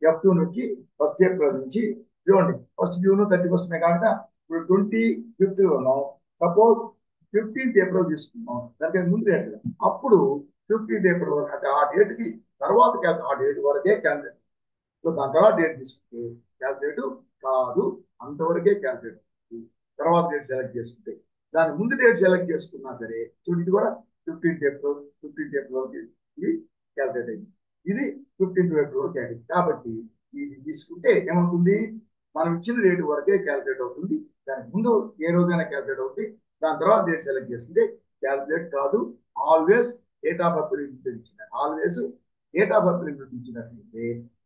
F2 నొక్కి 1st ఏప్రిల్ నుంచి చూడండి, 1st జూన్ 31st మే కాకుండా ఇప్పుడు 25th ఉన్నాం. సపోజ్ 15th ఏప్రిల్ తీసుకున్నాం, దానికి ముందు డేట్ అప్పుడు 15th ఏప్రిల్ వరకు అంటే ఆ డేట్ కి తర్వాత ఆ డేట్ వరకే క్యాల్కులేట్. సో దాని తర్వాత డేట్ తీసుకుంటే క్యాల్కులేట్ కాదు, అంతవరకే క్యాల్కులేట్. తర్వాత డేట్ సెలెక్ట్ చేసుకుంటే దాని ముందు డేట్ సెలెక్ట్ చేసుకున్నా సరే చూడు, ఇది కూడా 15th ఏప్రిల్ వరకు ఇది క్యాల్కులేట్ అయింది, ఇది 15th ఏప్రిల్ వరకు క్యాల్కులేట్. కాబట్టి ఇది తీసుకుంటే ఏమవుతుంది, మనం ఇచ్చిన రేటు వరకే క్యాల్కులేట్ అవుతుంది. దానికి ముందు ఏ రోజైనా క్యాల్కులేట్ అవుతుంది, దాని తర్వాత డేట్ సెలెక్ట్ చేసుకుంటే క్యాల్కులేట్ కాదు. ఆల్వేస్ డేట్ ఆఫ్ బర్త్ ఇచ్చిన ఆల్వేస్ డేట్ ఆఫ్ బర్త్ ఇచ్చినట్లయితే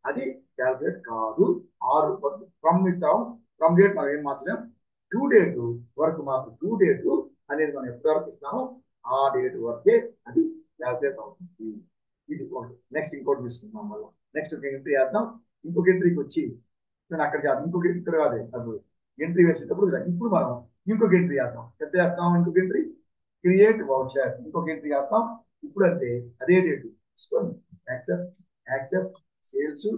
అది క్యాల్కులేట్ కాదు. 6 ఫ్రమ్ ఇస్తాం, ఫ్రమ్ డేట్ మనం ఏం మార్చలేం, డ్యూ డేట్ వరకు మాకు డ్యూ డేట్ అనేది మనం ఎప్పటి వరకు ఇస్తామో ఆ డేట్ వరకే అది క్యాల్కులేట్ అవుతుంది. ఇది ఒకటి. నెక్స్ట్ ఇంకోటి తీసుకుందాం. మళ్ళీ నెక్స్ట్ ఒక ఎంట్రీ వేద్దాం. ఇంకొక ఎంట్రీకి వచ్చి నేను అక్కడ కాదు, ఇంకొక ఇక్కడ కాదే అది ఎంట్రీ వేసేటప్పుడు ఇప్పుడు మనం ఇంకొక ఎంట్రీ వేద్దాం. ఎంత వేస్తాం? ఇంకొక ఎంట్రీ క్రియేట్ వౌచర్, ఇంకొక ఎంట్రీ వేస్తాం. ఇప్పుడు అంటే అదే డేట్ తీసుకొని యాక్సెప్ట్ యాక్సెప్ట్ సేల్స్.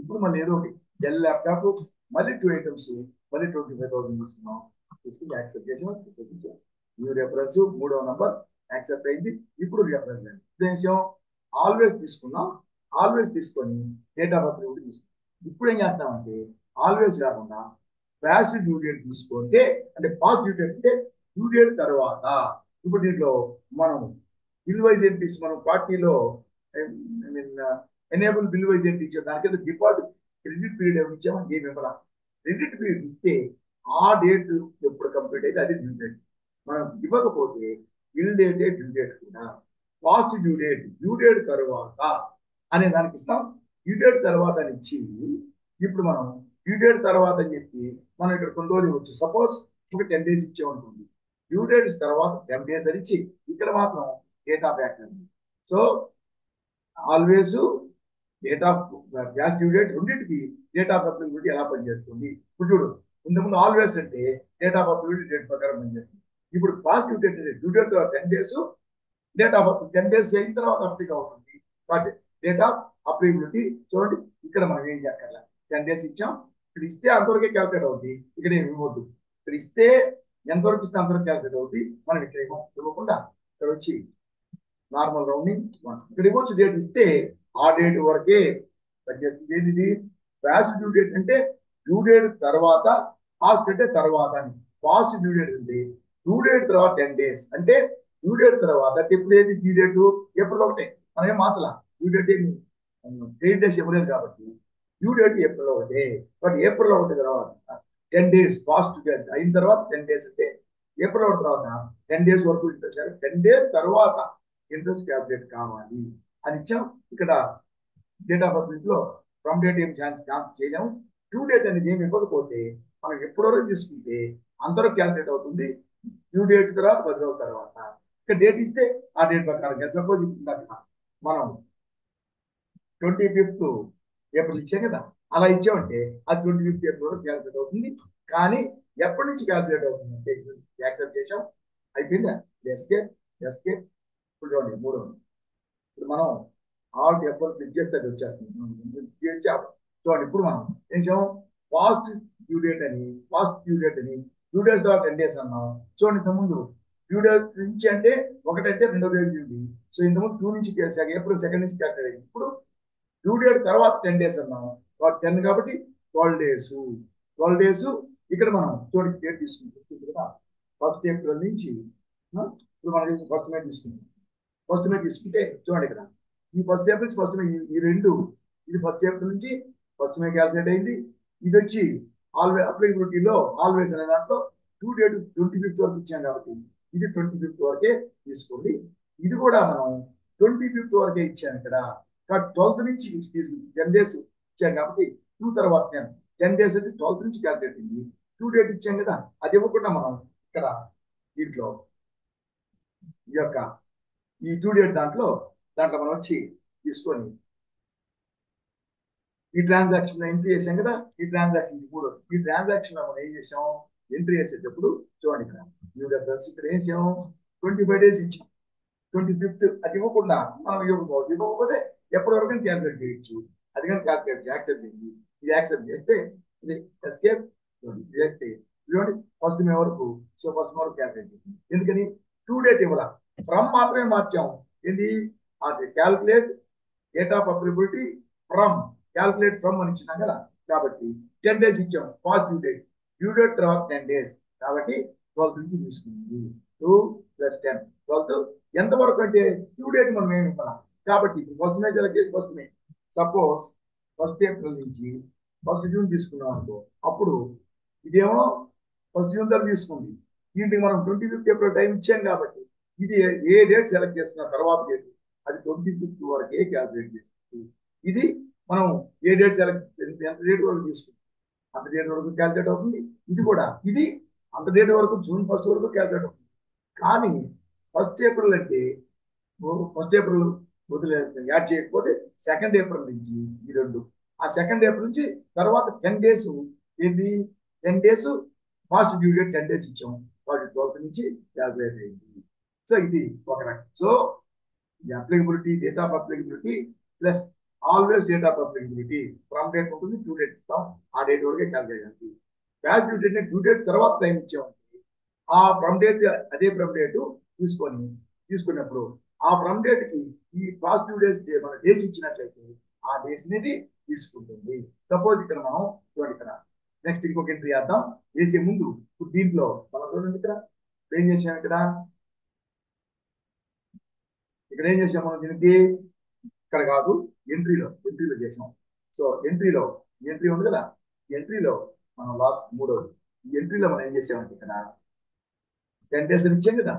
ఇప్పుడు మళ్ళీ ఏదో ఒకటి డెల్ ల్యాప్టాప్ మళ్ళీ 2 ఐటమ్స్ మళ్ళీ 25,000 తీసుకున్నాం. తీసుకుని యాక్సెప్ట్ చేసాం. న్యూ రెఫరెన్స్ 3వ నంబర్ యాక్సెప్ట్ అయింది. ఇప్పుడు రెఫరెన్స్ అండి ఉద్దేశం ఆల్వేస్ తీసుకున్నాం. ఆల్వేస్ తీసుకొని డేట్ ఆఫ్ బర్త్ కూడా తీసుకున్నాం. ఇప్పుడు ఏం చేస్తామంటే ఆల్వేస్ కాకుండా పాస్ట్ డ్యూ డేట్ తీసుకుంటే, అంటే పాస్ట్ డ్యూ డేట్ అంటే డ్యూ డేట్ తర్వాత. ఇప్పుడు దీంట్లో మనం బిల్ వైజ్ ఎంట్రీస్ మనం పార్టీలో ఎనేబుల్ బిల్ వైజ్ ఎంట్రీ ఇచ్చే దానికైతే డిపాజిట్ క్రెడిట్ పీరియడ్ ఏమి ఇచ్చామని ఏమి ఇవ్వరా. క్రెడిట్ పీరియడ్ ఇస్తే ఆ డేట్ ఎప్పుడు కంప్లీట్ అయితే అది డ్యూ డేట్. మనం ఇవ్వకపోతే బిల్ డేటే డ్యూ డేట్ కూడా. పాస్ట్ డ్యూ డేట్ తర్వాత అనే దానికి ఇస్తాం. డ్యూ డేట్ తర్వాత అని ఇచ్చి ఇప్పుడు మనం డ్యూ డేట్ తర్వాత అని చెప్పి మనం ఇక్కడ కొన్ని రోజులు ఇవ్వచ్చు. సపోజ్ ఒక 10 days ఇచ్చామనుకోండి, డ్యూ డేట్స్ తర్వాత 10 days అని ఇచ్చి ఇక్కడ మాత్రం డేట్ ఆఫ్ యాక్ట్ అండి. So always date of gas due date రెండింటికి డేట్ ఆఫ్ అప్లికబిలిటీ ఎలా పనిచేస్తుంది. ఇప్పుడు చూడు, ఇంతకుముందు ఆల్వేస్ అంటే డేట్ ఆఫ్ అప్లికబిలిటీ డేట్ ప్రకారం పనిచేస్తుంది. ఇప్పుడు పాస్ట్ డ్యూ డేట్ అంటే due date 10 days, date of 10 days అయిన తర్వాత అప్లిక్ అవుతుంది. బట్ డేట్ ఆఫ్ అప్లికబిలిటీ చూడండి, ఇక్కడ మనం ఏం చేయక్కర్లా. 10 days ఇచ్చాం, ఇక్కడ ఇస్తే అంతవరకే క్యాల్కులేట్ అవుతుంది. ఇక్కడ ఏమి ఇవ్వద్దు. ఇక్కడ ఇస్తే ఎంతవరకు ఇస్తే అంతవరకు క్యాల్కులేట్ అవుతుంది. మనం ఇక్కడ ఇవ్వకుండా ఇక్కడ వచ్చి నార్మల్ రౌండింగ్ ఇక్కడ ఇవ్వచ్చు. డేట్ ఇస్తే ఆ డేట్ వరకే పనిచేస్తుంది. ఏది పాస్ట్ డ్యూ డేట్ అంటే డ్యూ డేట్ తర్వాత, పాస్ట్ అంటే తర్వాత అని. పాస్ట్ డ్యూ డేట్ అంటే డ్యూ డేట్ తర్వాత 10 days అంటే డ్యూ డేట్ తర్వాత ఎప్పుడు ఏది డ్యూ డేట్ ఏప్రిల్ 1 మనం ఏం మార్చలా. డ్యూ డేట్ ఏమి 8 days ఇవ్వలేదు కాబట్టి due date April 1. But April 1 తర్వాత 10 days పాస్ట్ అయిన తర్వాత 10 days అంటే ఏప్రిల్ 1 తర్వాత 10 days వరకు ఇంట్రెస్ట్. 10 days తర్వాత ఇంట్రెస్ట్ క్యాల్కులేట్ కావాలి అని ఇచ్చాం. ఇక్కడ డేట్ ఆఫ్ బర్త్ లో ఫ్రమ్ డేట్ ఏం ఛాన్స్ చేయలేము. డ్యూ డేట్ అనేది ఏమి ఇవ్వకపోతే మనం ఎప్పటివరకు తీసుకుంటే అంతవరకు క్యాల్కులేట్ అవుతుంది. డ్యూ డేట్ తర్వాత 10 రోజుల తర్వాత ఇక్కడ డేట్ ఇస్తే ఆ డేట్ ప్రకారం. సపోజ్ మనం 25th ఏప్రిల్ ఇచ్చాం కదా, అలా ఇచ్చామంటే అది 25th ఏప్రిల్ వరకు క్యాల్కులేట్ అవుతుంది. కానీ ఎప్పటి నుంచి క్యాల్కులేట్ అవుతుంది అంటే యాక్సెప్ట్ చేసాం, అయిపోయిందా. Escape escape. ఇప్పుడు చూడండి 3. ఇప్పుడు మనం ఆల్ ఎప్పుడు క్లిక్ చేస్తే అది వచ్చేస్తుంది. చూడండి ఇప్పుడు మనం ఏం చేసాం, పాస్ట్ డ్యూ డేట్ అని డ్యూ డేట్ తర్వాత 10 days అన్నాం. చూడండి ఇంతకుముందు డ్యూ డేట్ నుంచి అంటే 1 అంటే 2వ తేదీ ఉంది. సో ఇంతకుముందు 2 నుంచి ఏప్రిల్ 2 నుంచి క్యాల్కులేట్ అయింది. ఇప్పుడు డ్యూ డేట్ తర్వాత 10 days అన్నాం. 10 కాబట్టి 12 days. 12 days ఇక్కడ మనం చూడండి డేట్ తీసుకుంటాం కదా. 1st April నుంచి ఇప్పుడు మనం 1st May తీసుకుంటాం. 1st May తీసుకుంటే చూడండి ఇక్కడ ఈ 1st April నుంచి 1st May ఈ రెండు, ఇది 1st April నుంచి 1st May క్యాల్కులేట్ అయింది. ఇది వచ్చి ఆల్వేస్ అప్లికబిలిటీలో ఆల్వేస్ అనే దాంట్లో డ్యూ డేట్ 25th వరకు ఇచ్చాం కాబట్టి ఇది 25th వరకే తీసుకోండి. ఇది కూడా మనం 25th వరకే ఇచ్చాను ఇక్కడ. 12th నుంచి 10 days ఇచ్చాం కాబట్టి 2 తర్వాత 10 days అంటే 12th నుంచి క్యాల్కులేట్ అయింది. డ్యూ డేట్ ఇచ్చాం కదా, అది ఇవ్వకుండా మనం ఇక్కడ దీంట్లో ఈ యొక్క ఈ డ్యూ డేట్ దాంట్లో మనం వచ్చి తీసుకొని ఈ ట్రాన్సాక్షన్ ఎంట్రీ చేసాం కదా. ఈ ట్రాన్సాక్షన్ ఈ ట్రాన్సాక్షన్ మనం ఏం చేసాం, ఎంట్రీ చేసేటప్పుడు చూడండి ఇక్కడ న్యూ రెఫరెన్స్ ఇక్కడ ఏం చేసాం, 25 days ఇచ్చాం. 25th అది ఇవ్వకుండా మనం ఇవ్వకపోతే ఎప్పటి వరకు క్యాల్కులేట్ చేయొచ్చు. అది కానీ క్యాల్కులేట్ యాక్సెప్ట్ చేసి ఇది యాక్సెప్ట్ చేస్తే ఇది ఎస్కేప్ చేస్తే చూడండి 1st May వరకు. సో 1st May వరకు క్యాల్కులేట్ చేసింది. ఎందుకని డ్యూ డేట్ ఇవ్వాల, ఫ్రమ్ మాత్రమే మార్చాం. ఏంది అది calculate date of applicability from, calculate from అని ఇచ్చినాం కదా. కాబట్టి 10 days ఇచ్చాం. పాస్ట్ డ్యూ డేట్ తర్వాత 10 days కాబట్టి 12th నుంచి తీసుకుంది. 2 + 10 12th ఎంత వరకు అంటే డ్యూ డేట్ మనం ఏమి ఇవ్వాలి కాబట్టి 1st May సెలెక్ట్ చేసి 1st May. Suppose 1st April నుంచి 1st June తీసుకున్నాం అనుకో, అప్పుడు ఇదేమో ఫస్ట్ జూన్ తర్వాత తీసుకుంది. దీనికి మనం 25th ఏప్రిల్ టైం ఇచ్చాం కాబట్టి ఇది ఏ డేట్ సెలెక్ట్ చేసుకున్న తర్వాత డేట్ అది 25th వరకే క్యాల్కులేట్ చేస్తుంది. ఇది మనం ఏ డేట్ సెలెక్ట్ ఎంత డేట్ వరకు తీసుకుంటాం అంత డేట్ వరకు క్యాల్కులేట్ అవుతుంది. ఇది కూడా ఇది అంత డేట్ వరకు జూన్ 1st వరకు క్యాల్కులేట్ అవుతుంది. కానీ 1st ఏప్రిల్ అంటే 1st ఏప్రిల్ వదిలే యాడ్ చేయకపోతే 2nd ఏప్రిల్ నుంచి ఈ రెండు ఆ 2nd ఏప్రిల్ నుంచి తర్వాత 10 డేస్ ఏంటి 10 days fast due date 10 days ఇచ్చాం వాటి 12th నుంచి క్యాల్కులేట్ అయింది. సో ఇది ఒక రకం. So applicability date of applicability plus always date of applicability from date ఉంటుంది డ్యూ డేట్ ఇస్తాం ఆ డేట్ వరకే క్యాల్కులేట్ చేయాలి. Past due date due date తర్వాత టైం ఇచ్చామంటే ఆ ఫ్రమ్ డేట్ అదే ఫ్రమ్ డేట్ తీసుకున్నప్పుడు ఆ ఫ్రమ్ డేట్ కి ఈ పాజిటివ్ డేస్ మన డేస్ ఇచ్చినట్లయితే ఆ డేస్ అనేది తీసుకుంటుంది. సపోజ్ ఇక్కడ మనం చూడండి ఇక్కడ నెక్స్ట్ ఇంకొక ఎంట్రీ చేద్దాం. వేసే ముందు దీంట్లో మనం చూడండి ఇక్కడ ఏం చేసాం ఇక్కడ ఏం చేసాం మనం దీనికి ఇక్కడ కాదు ఎంట్రీలో చేసాం. సో ఎంట్రీ ఉంది కదా ఎంట్రీలో మనం లాస్ట్ మూడోది ఈ ఎంట్రీలో మనం ఏం చేసామంటే ఇక్కడ 10 డేస్ అని ఇచ్చాం కదా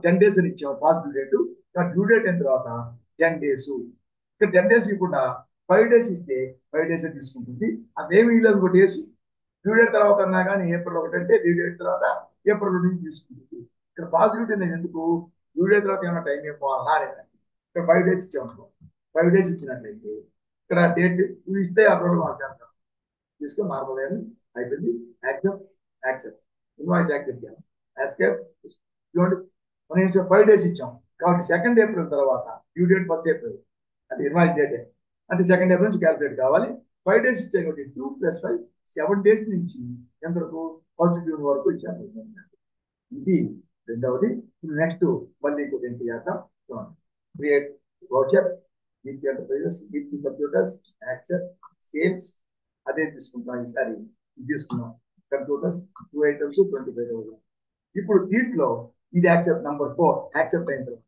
10 డేస్ అని ఇచ్చాం పాజిటివ్ డేట్ డ్యూ డేట్ అయిన తర్వాత 10 డేస్ ఇక్కడ 10 డేస్ ఇవ్వకుండా 5 డేస్ ఇస్తే 5 డేస్ తీసుకుంటుంది. అసలు ఏమి లేదు ఒక డేస్ డ్యూ డేట్ తర్వాత అన్నా కానీ ఏప్రిల్ 1 అంటే డ్యూ డేట్ తర్వాత ఏప్రిల్ 2 నుంచి తీసుకుంటుంది. ఇక్కడ పాజిటివ్ అనేది ఎందుకు డ్యూ డేట్ తర్వాత ఏమైనా టైం ఇవ్వాలన్నా ఇక్కడ 5 డేస్ ఇచ్చామనుకో 5 డేస్ ఇచ్చినట్లయితే ఇక్కడ డేట్ ఇస్తే ఆ రోజు మాట్లాడతాం తీసుకొని నార్మల్ అయిపోయింది. యాక్సెప్ట్ ఇన్వాయిస్ యాక్సెప్ట్ చేయాలి. ఎస్కేప్ చూడండి మనం 5 డేస్ ఇచ్చాం కాబట్టి 2nd ఏప్రిల్ తర్వాత డ్యూ డేట్ 1st ఏప్రిల్ అంటే ఇన్వాయిస్ డేట్ అంటే 2nd ఏప్రిల్ నుంచి క్యాల్కులేట్ కావాలి. 5 డేస్ ఇచ్చాం కాబట్టి 2 + 5 7 డేస్ నుంచి ఎంతవరకు 1st జూన్ వరకు ఇచ్చాము. ఇది రెండవది. నెక్స్ట్ మళ్ళీ ఇంకొక ఏంటి చేద్దాం చూడండి. Create voucher EP enterprises EP computers accept sales అదే తీసుకుంటాం. ఈసారి ఇది తీసుకున్నాం కంప్యూటర్స్ 2 ఐటమ్స్ 25,000. ఇప్పుడు దీంట్లో ఇది యాక్సెప్ట్ నంబర్ 4 యాక్సెప్ట్ అయిన తర్వాత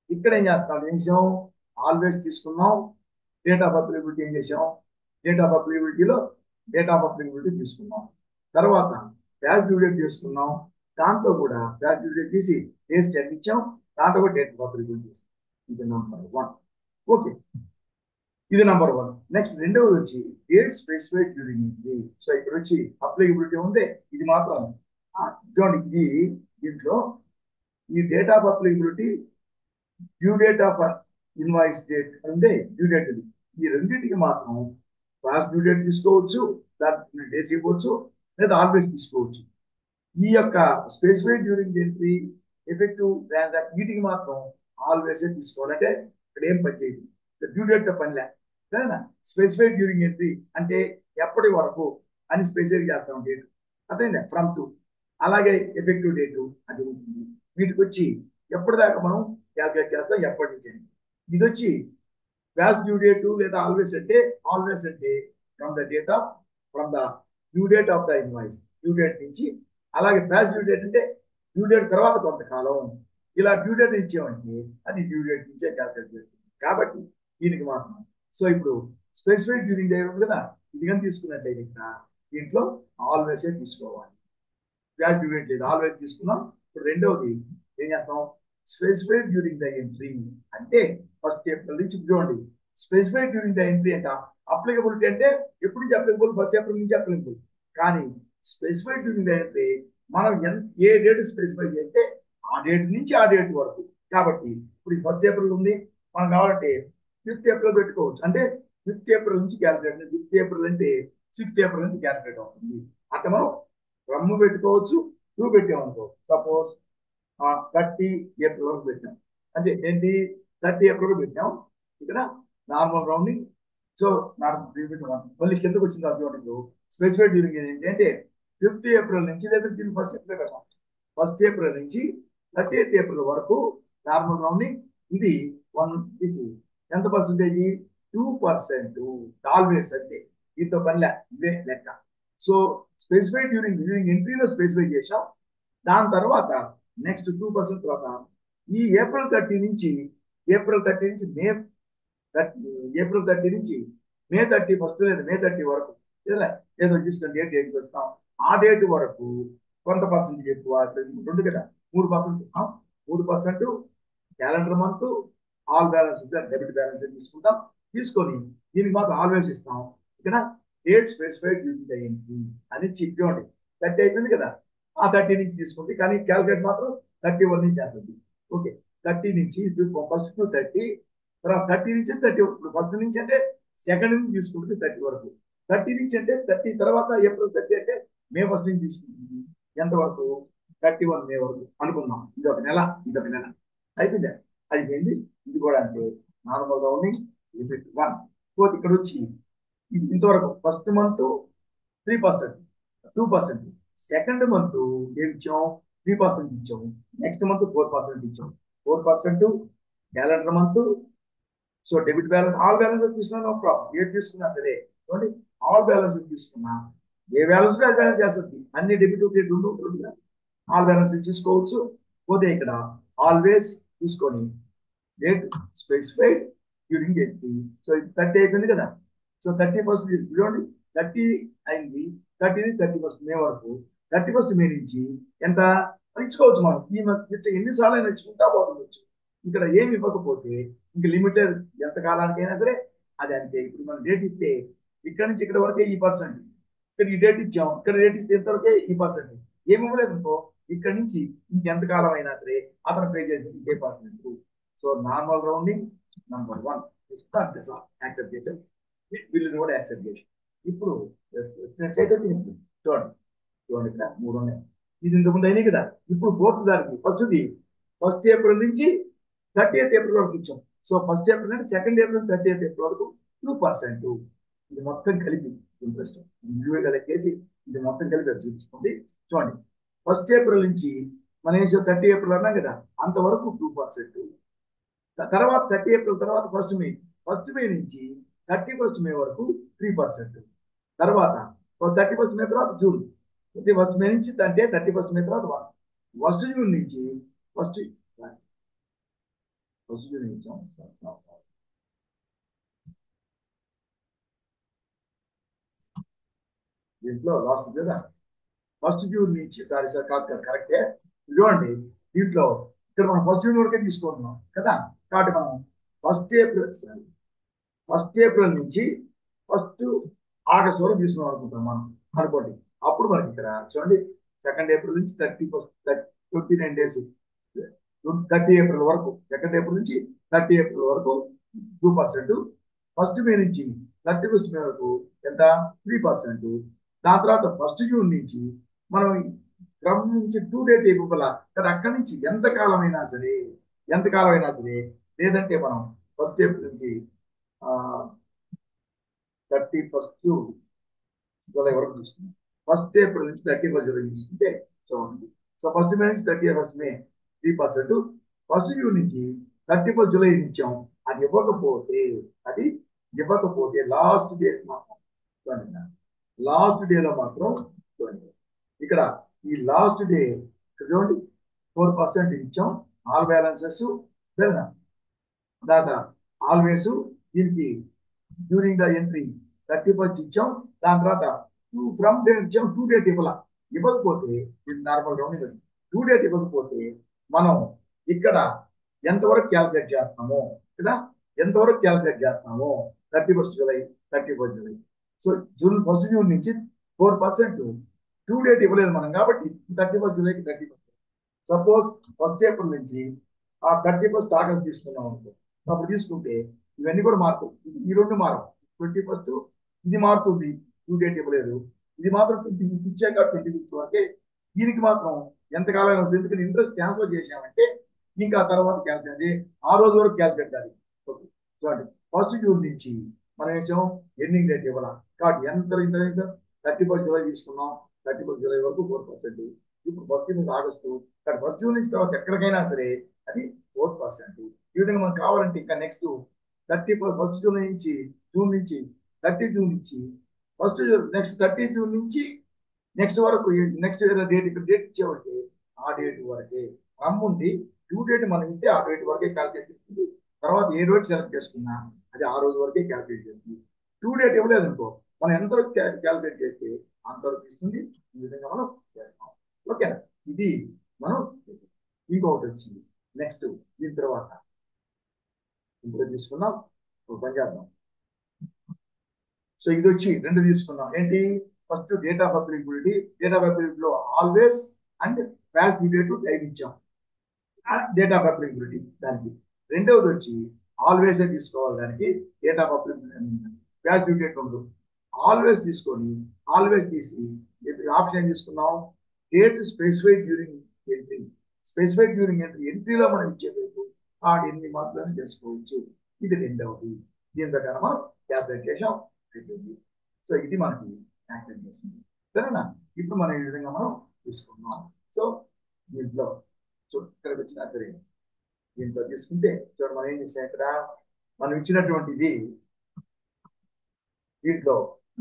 ఇక్కడ ఏం చేస్తాం ఏం చేసాం ఆల్వేస్ తీసుకున్నాం. డేట్ ఆఫ్ అప్లికబిలిటీ ఏం చేసాం డేట్ ఆఫ్ అప్లికబిలిటీలో డేట్ ఆఫ్ అప్లికబిలిటీ తీసుకున్నాం. తర్వాత ప్యాస్ డ్యూ డేట్ తీసుకున్నాం. దాంట్లో కూడా ప్యాస్ డ్యూ డేట్ తీసి డేస్ 10 ఇచ్చాం. దాంట్లో కూడా డేట్ ఆఫ్ అప్లికబిలిటీ ఇది నంబర్ 1. ఓకే ఇది నంబర్ 1. నెక్స్ట్ రెండవది వచ్చి date specified during entry. So ఇక్కడ వచ్చి అప్లికబిలిటీ ఉంది. ఇది మాత్రం చూడండి ఇది దీంట్లో ఈ date of applicability due date of invoice date అంటే డ్యూ డేట్ ఇది ఈ రెండింటికి మాత్రం ఫాస్ట్ డ్యూ డేట్ తీసుకోవచ్చు దాని డేస్ ఇవ్వచ్చు లేదా ఆల్వేస్ తీసుకోవచ్చు. ఈ యొక్క specified during entry effective transaction వీటికి మాత్రం ఆల్వేస్ తీసుకోవాలంటే ఇక్కడ ఏం పని చేయదు డ్యూ డేట్ తో పనిలే సరేనా. స్పెసిఫైడ్ డ్యూరింగ్ ఎంట్రీ అంటే ఎప్పటి వరకు అని స్పెసిఫై చేస్తాం డేట్ అర్థమైందా ఫ్రమ్ టు. అలాగే ఎఫెక్టివ్ డేటు అది ఉంటుంది. వీటికి వచ్చి ఎప్పటిదాకా మనం క్యాల్కులేట్ చేస్తాం ఎప్పటి నుంచి. ఇది వచ్చి ప్యాస్ డ్యూ డేటు లేదా ఆల్వేస్ అంటే from the due date of the invoice due date నుంచి. అలాగే ప్యాస్ డ్యూ డేట్ అంటే డ్యూ డేట్ తర్వాత కొంతకాలం ఇలా డ్యూ డేట్ ఇచ్చామంటే అది డ్యూ డేట్ నుంచే క్యాల్కులేట్ చేస్తుంది కాబట్టి దీనికి మాత్రం. సో ఇప్పుడు స్పెసిఫైడ్ డ్యూరింగ్ డే ఉంది కదా ఇది కానీ తీసుకున్నట్లయితే ఇక్కడ దీంట్లో ఆల్వేస్ తీసుకోవాలి. ప్యాస్ డ్యూ డేట్ లేదు ఆల్వేస్ తీసుకున్నాం. ఇప్పుడు రెండవది ఏం చేస్తాం స్పెసిఫైడ్ డ్యూరింగ్ ద ఎంట్రీ అంటే 1st ఏప్రిల్ నుంచి చూడండి. స్పెసిఫైడ్ డ్యూరింగ్ ద ఎంట్రీ అంట అప్లికబిలిటీ అంటే ఎప్పుడు నుంచి అప్లికబుల్ 1st ఏప్రిల్ నుంచి అప్లికబుల్. కానీ స్పెసిఫైడ్ డ్యూరింగ్ ద ఎంట్రీ మనం ఏ డేట్ స్పెసిఫై చేస్తే ఆ డేట్ నుంచి ఆ డేట్ వరకు. కాబట్టి ఇప్పుడు 1st ఏప్రిల్ ఉంది మనం కావాలంటే 5th ఏప్రిల్ పెట్టుకోవచ్చు. అంటే 5th ఏప్రిల్ నుంచి క్యాల్కులేట్ 5th ఏప్రిల్ అంటే 6th ఏప్రిల్ నుంచి క్యాల్కులేట్ అవుతుంది. అంటే మనం రమ్ము పెట్టుకోవచ్చు 2 పెట్టామనుకో సపోజ్ 30 ఏప్రిల్ వరకు పెట్టాం అంటే ఏంటి 30 ఏప్రిల్ పెట్టాం. ఇక్కడ నార్మల్ రౌండింగ్. సో నార్మల్ మళ్ళీ కిందకు వచ్చింది అర్థం. స్పెసిఫైడ్ డ్యూరింగ్ ఏంటంటే 5th ఏప్రిల్ నుంచి లేదా 1st ఏప్రిల్ పెట్టాం 1st ఏప్రిల్ నుంచి 30th ఏప్రిల్ వరకు నార్మల్ రౌండింగ్. ఇది 1 తీసి ఎంత పర్సెంటేజ్ 2% ఆల్వేస్ అంటే దీంతో పనిలే ఇవే లెక్క. సో స్పెసిఫైడ్ డ్యూరింగ్ ఎంట్రీలో స్పెసిఫై చేసాం. దాని తర్వాత నెక్స్ట్ 2% తర్వాత ఈ ఏప్రిల్ 30 నుంచి మే 30 ఫస్ట్ లేదు మే 30 వరకు ఏదో చూసుకొని డేట్ వస్తాం ఆ డేట్ వరకు కొంత పర్సెంటేజ్ ఎక్కువ రెండు కదా 3% ఇస్తాం. 3% calendar month all balance debit balance తీసుకుంటాం. తీసుకొని దీనికి మాత్రం ఆల్వేస్ ఇస్తాం. ఇక్కడ డేట్ స్పెసిఫైడ్ డ్యూటీ అయ్యింది అని చెప్పండి. 30 అయిపోయింది కదా, ఆ 30 నుంచి తీసుకుంటే కానీ క్యాల్కులేట్ మాత్రం 31 నుంచి చేస్తుంది. ఓకే, 30 నుంచి ఫస్ట్ టు 30, తర్వాత 30 నుంచి 30 ఫస్ట్ నుంచి అంటే సెకండ్ నుంచి తీసుకుంటుంది 30 వరకు. 30 నుంచి అంటే 30 తర్వాత ఏప్రిల్ 30 అంటే మే ఫస్ట్ నుంచి తీసుకుంటుంది ఎంతవరకు 31 మే వరకు అనుకుందాం. ఇది ఒక నెల, ఇది ఒక నెల అయిపోయింది. అయిపోయింది. ఇది కూడా అంటే నార్మల్ రౌండింగ్ లిమిట్ 1. ఇక్కడ వచ్చి ఇది ఇంతవరకు ఫస్ట్ మంత్ 3%, 2%. సెకండ్ మంత్ ఏమి ఇచ్చాం, 3% ఇచ్చాం. నెక్స్ట్ మంత్ 4% ఇచ్చాం. 4% calendar month. So debit balance all balance తీసుకున్నా నో ప్రాబ్లం, ఏది తీసుకున్నా సరే చూడండి. ఆల్ బ్యాలెన్స్ తీసుకున్నా ఏ బ్యాలెన్స్ అది బ్యాలెన్స్ చేస్తుంది. అన్ని డెబిట్ క్రెడిట్ రెండు ఆల్ బ్యాలెన్స్ తీసుకోవచ్చు. పోతే ఇక్కడ ఆల్వేస్ తీసుకొని date specified during eighty. So ఇది 30 అయిపోయింది కదా. సో 31st చూడండి, 30 అయింది. 30 నుంచి 31st మే వరకు. 31st మే నుంచి ఎంత ఇచ్చుకోవచ్చు మనం. ఈ ఎన్నిసార్లు అయినా ఇచ్చుకుంటా పోవచ్చు. ఇక్కడ ఏమి ఇవ్వకపోతే ఇంక లిమిటెడ్ ఎంత కాలానికైనా సరే అది అంతే. ఇప్పుడు మనం డేట్ ఇస్తే ఇక్కడ నుంచి ఇక్కడ వరకే ఈ పర్సెంట్, ఇక్కడ ఈ డేట్ ఇచ్చాం, ఇక్కడ డేట్ ఇస్తే ఇంతవరకే ఈ పర్సెంట్. ఏమి ఇవ్వలేదు అనుకో, ఇక్కడ నుంచి ఇంకెంత కాలం అయినా సరే అతను పే చేసి ఇదే percent. So normal rounding number 1 accept చేసాం. వీళ్ళని కూడా యాక్సెప్ట్ చేసాం. ఇప్పుడు వచ్చినట్లయితే దీనికి చూడండి, చూడండి ఇక్కడ 3 ఉన్నాయి. ఇది ఇంతకుముందు అయినాయి కదా. ఇప్పుడు 4th దానికి ఫస్ట్ ఏప్రిల్ నుంచి 30th ఏప్రిల్ వరకు ఇచ్చాం. సో ఫస్ట్ ఏప్రిల్ అంటే 2nd ఏప్రిల్ 30th ఏప్రిల్ వరకు 2%. ఇది మొత్తం కలిపి ఇంట్రెస్ట్ కలిపేసి ఇది మొత్తం కలిపి చూపించుకోండి. చూడండి, ఫస్ట్ ఏప్రిల్ నుంచి మనం 30 ఏప్రిల్ అన్నాం కదా, అంతవరకు 2%. తర్వాత 30 ఏప్రిల్ తర్వాత ఫస్ట్ మే నుంచి 31st మే వరకు 3%. తర్వాత 31st మే తర్వాత జూన్, 31st మే నుంచి అంటే 31st మే తర్వాత 1. ఫస్ట్ జూన్ నుంచి ఫస్ట్ జూన్ నుంచి దీంట్లో లాస్ట్ కదా, ఫస్ట్ జూన్ నుంచి సారీ కాదు కరెక్టే. చూడండి, దీంట్లో ఇక్కడ మనం ఫస్ట్ జూన్ వరకే తీసుకుంటున్నాం కదా. కాబట్టి మనం ఫస్ట్ ఏప్రిల్ నుంచి ఫస్ట్ ఆగస్ట్ వరకు తీసుకున్నాం అనుకుంటాం మనం అనుకోండి. అప్పుడు మనకి ఇక్కడ చూడండి 2nd ఏప్రిల్ నుంచి 29 డేస్ 30 ఏప్రిల్ వరకు. 2nd ఏప్రిల్ నుంచి 30 ఏప్రిల్ వరకు 2%. ఫస్ట్ మే నుంచి 31st మే వరకు ఎంత 3%. దాని తర్వాత ఫస్ట్ జూన్ నుంచి మనం క్రమం నుంచి 2 డేట్ ఇవ్వగల కదా. అక్కడి నుంచి ఎంతకాలం అయినా సరే లేదంటే మనం ఫస్ట్ ఏప్రిల్ నుంచి 31st జూలై వరకు తీసుకుంటాం. ఫస్ట్ ఏప్రిల్ నుంచి 31st జూలై తీసుకుంటే చూడండి. సో ఫస్ట్ మే నుంచి 31st మే 3%. ఫస్ట్ జూన్ నుంచి 31st జూలై ఇచ్చాం. అది ఇవ్వకపోతే లాస్ట్ డేట్ మాత్రం చూడండి, లాస్ట్ డేలో మాత్రం చూడండి, ఇక్కడ ఈ లాస్ట్ డే చూడండి 4% ఇచ్చాం. ఆల్ బ్యాలెన్సెస్ దాకా ఆల్వేస్ దీనికి డ్యూరింగ్ ద ఎంట్రీ 31st ఇచ్చాం. దాని తర్వాత ఫ్రమ్ డేట్ ఇచ్చాం. 2 డేట్ ఇవ్వకపోతే ఇది నార్మల్ రౌండింగ్. 2 డేట్ ఇవ్వకపోతే మనం ఇక్కడ ఎంతవరకు క్యాల్కులేట్ చేస్తున్నామో కదా, ఎంతవరకు క్యాల్కులేట్ చేస్తున్నామో 31st July 31st July. So first June నుంచి 4% 2 డేట్ ఇవ్వలేదు మనం కాబట్టి 31st జూలైకి 30%. సపోజ్ ఫస్ట్ ఏప్రిల్ నుంచి ఆ 31st ఆగస్ట్ తీసుకున్నాం అనుకో, అప్పుడు తీసుకుంటే ఇవన్నీ కూడా మారుతాయి. ఈ రెండు మారవు. 21st ఇది మారుతుంది, 2 డేట్ ఇవ్వలేదు. ఇది మాత్రం 25 ఇచ్చాక 25 వరకే. దీనికి మాత్రం ఎంతకాలం వస్తుంది, ఎందుకంటే ఇంట్రెస్ట్ క్యాన్సిల్ చేసామంటే ఇంకా తర్వాత క్యాల్కులేట్ ఆ రోజు వరకు క్యాల్కులేట్ చేయాలి. ఓకే, చూడండి ఫస్ట్ జూన్ నుంచి మనం వేసాం ఎండింగ్ డేట్ ఇవ్వాలి కాబట్టి ఎంత 31st జూలై తీసుకున్నాం. 31st జూలై వరకు 4%. ఇప్పుడు ఫస్ట్ నుంచి ఆగస్టు కానీ ఫస్ట్ జూన్ నుంచి తర్వాత ఎక్కడికైనా సరే అది 4%. ఈ విధంగా మనకు కావాలంటే ఇంకా నెక్స్ట్ 31st జూన్ నుంచి 30 జూన్ నుంచి నెక్స్ట్ 30 జూన్ నుంచి నెక్స్ట్ వరకు నెక్స్ట్ డేట్ ఇక్కడ డేట్ ఇచ్చేవాడికి ఆ డేట్ వరకే ఉంది. 2 డేట్ మనం ఇస్తే ఆ డేట్ వరకే క్యాల్కులేట్ చేస్తుంది. తర్వాత ఏ డేట్ సెలెక్ట్ చేసుకున్నా అది ఆ రోజు వరకే క్యాల్కులేట్ చేస్తుంది. 2 డేట్ ఇవ్వలేదు అనుకో, మనం ఎంతవరకు క్యాలిక్యులేట్ చేస్తే అంతవరకు ఇస్తుంది. ఈ విధంగా మనం చేస్తాం. ఓకేనా? ఇది మనం చేసాం. ఇంకొకటి వచ్చింది నెక్స్ట్. దీని తర్వాత ఇంకొకటి తీసుకున్నాం, ఒక పని చేద్దాం. సో ఇది వచ్చి రెండు తీసుకున్నాం. ఏంటి? First date of applicability. Date of applicability లో always and past due date time ఇచ్చాం. డేట్ ఆఫ్ అప్లికబిలిటీ దానికి. రెండవది వచ్చి ఆల్వేస్ తీసుకోవాలి. దానికి date of applicability past due date ఉండదు. ఆల్వేస్ తీసుకొని ఆల్వేస్ తీసి ఆప్షన్ ఏం తీసుకున్నాం? Date specified during entry. Specified during entry, ఎంట్రీలో మనం ఇచ్చేటప్పుడు ఆ ఎన్ని మాత్రమే చేసుకోవచ్చు. ఇది రెండవది. దీని ప్రకారం మనం క్యాల్కులేట్ చేసాం, అయిపోయింది. సో ఇది మనకి యాక్టివేట్ చేస్తుంది. సరేనా? ఇప్పుడు మనం ఈ విధంగా మనం తీసుకున్నాం. సో దీంట్లో ఇక్కడికి వచ్చినా సరే దీంట్లో తీసుకుంటే చూడండి, మనం ఏం చేసాం ఇక్కడ, మనం ఇచ్చినటువంటిది దీంట్లో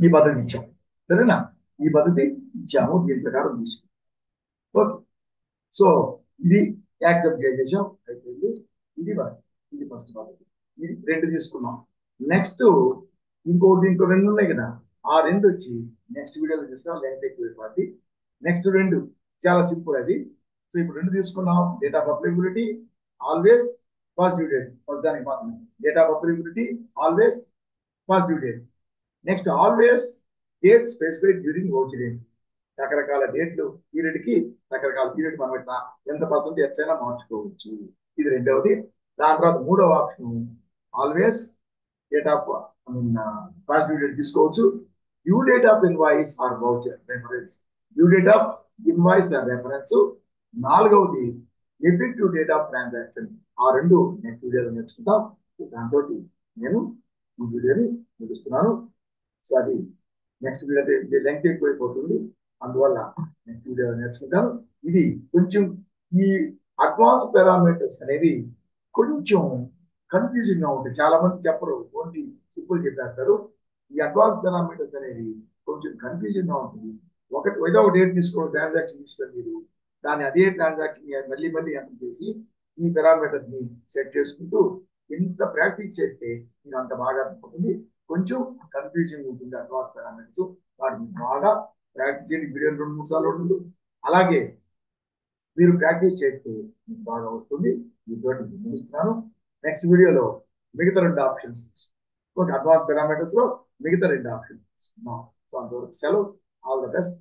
ఈ పద్ధతి ఇచ్చాం. సరేనా? ఈ పద్ధతి ఇచ్చాము, దీని ప్రకారం తీసుకుంటాం. ఓకే. సో ఇది యాక్సెప్ట్ చేసేసాం, అయిపోయింది. ఇది ఫస్ట్ పద్ధతి. ఇది రెండు తీసుకున్నాం. నెక్స్ట్ ఇంకో రెండు ఉన్నాయి కదా, ఆ రెండు వచ్చి నెక్స్ట్ వీడియోలో తీసుకున్నాం. లెంగ్త్ ఎక్కువ పార్టీ. నెక్స్ట్ రెండు చాలా సింపుల్ అది. సో ఇప్పుడు రెండు తీసుకున్నాం. Date of applicability always first due date. First దానికి మాత్రమే date of applicability always first due date. Next always date specified during vouchering. రకరకాల డేట్లు పీరియడ్ కి రకరకాల పీరియడ్ మనం ఇట్లా ఎంత పర్సెంట్ ఎట్లయినా మార్చుకోవచ్చు. ఇది రెండవది. దాని తర్వాత మూడవ option always date of first due date తీసుకోవచ్చు. Due date of invoice or voucher reference. Due date of invoice or reference. నాలుగవది ఎఫెక్టివ్ డేట్ ఆఫ్ ట్రాన్సాక్షన్. ఆ రెండు నెక్స్ట్ వీడియోలో నేర్చుకుంటాం. దాంతో నేను ఈ వీడియోని ముగిస్తున్నాను. సో అది నెక్స్ట్ వీడియో లెంగ్త్ ఎక్కువైపోతుంది, అందువల్ల నెక్స్ట్ వీడియో నేర్చుకుంటాను. ఇది కొంచెం ఈ అడ్వాన్స్ పారామీటర్స్ అనేవి కొంచెం కన్ఫ్యూజింగ్ గా ఉంటాయి. చాలా మంది చెప్పరు, ఓన్లీ సింపుల్ చెప్పేస్తారు. ఈ అడ్వాన్స్ పారామీటర్స్ అనేవి కొంచెం కన్ఫ్యూజింగ్ గా ఉంటుంది. ఏదో ఒక డేట్ తీసుకోవడం, ట్రాన్సాక్షన్ తీసుకొని మీరు దాన్ని అదే ట్రాన్సాక్షన్ మళ్ళీ ఎంటర్ చేసి ఈ పారామీటర్స్ ని సెట్ చేసుకుంటూ ఎంత ప్రాక్టీస్ చేస్తే మీకు అంత బాగా అర్థమవుతుంది. కొంచెం కన్ఫ్యూజింగ్ ఉంటుంది అడ్వాన్స్ పారామీటర్స్. వాటిని బాగా ప్రాక్టీస్ చేయండి. వీడియో 2-3 సార్లు ఉంటుంది. అలాగే మీరు ప్రాక్టీస్ చేస్తే మీకు బాగా వస్తుంది. మీతో ముగిస్తున్నాను. నెక్స్ట్ వీడియోలో మిగతా రెండు ఆప్షన్స్, ఒక అడ్వాన్స్ పారామీటర్స్ లో మిగతా రెండు ఆప్షన్స్. సో అంతవరకు సెలవు. All the best.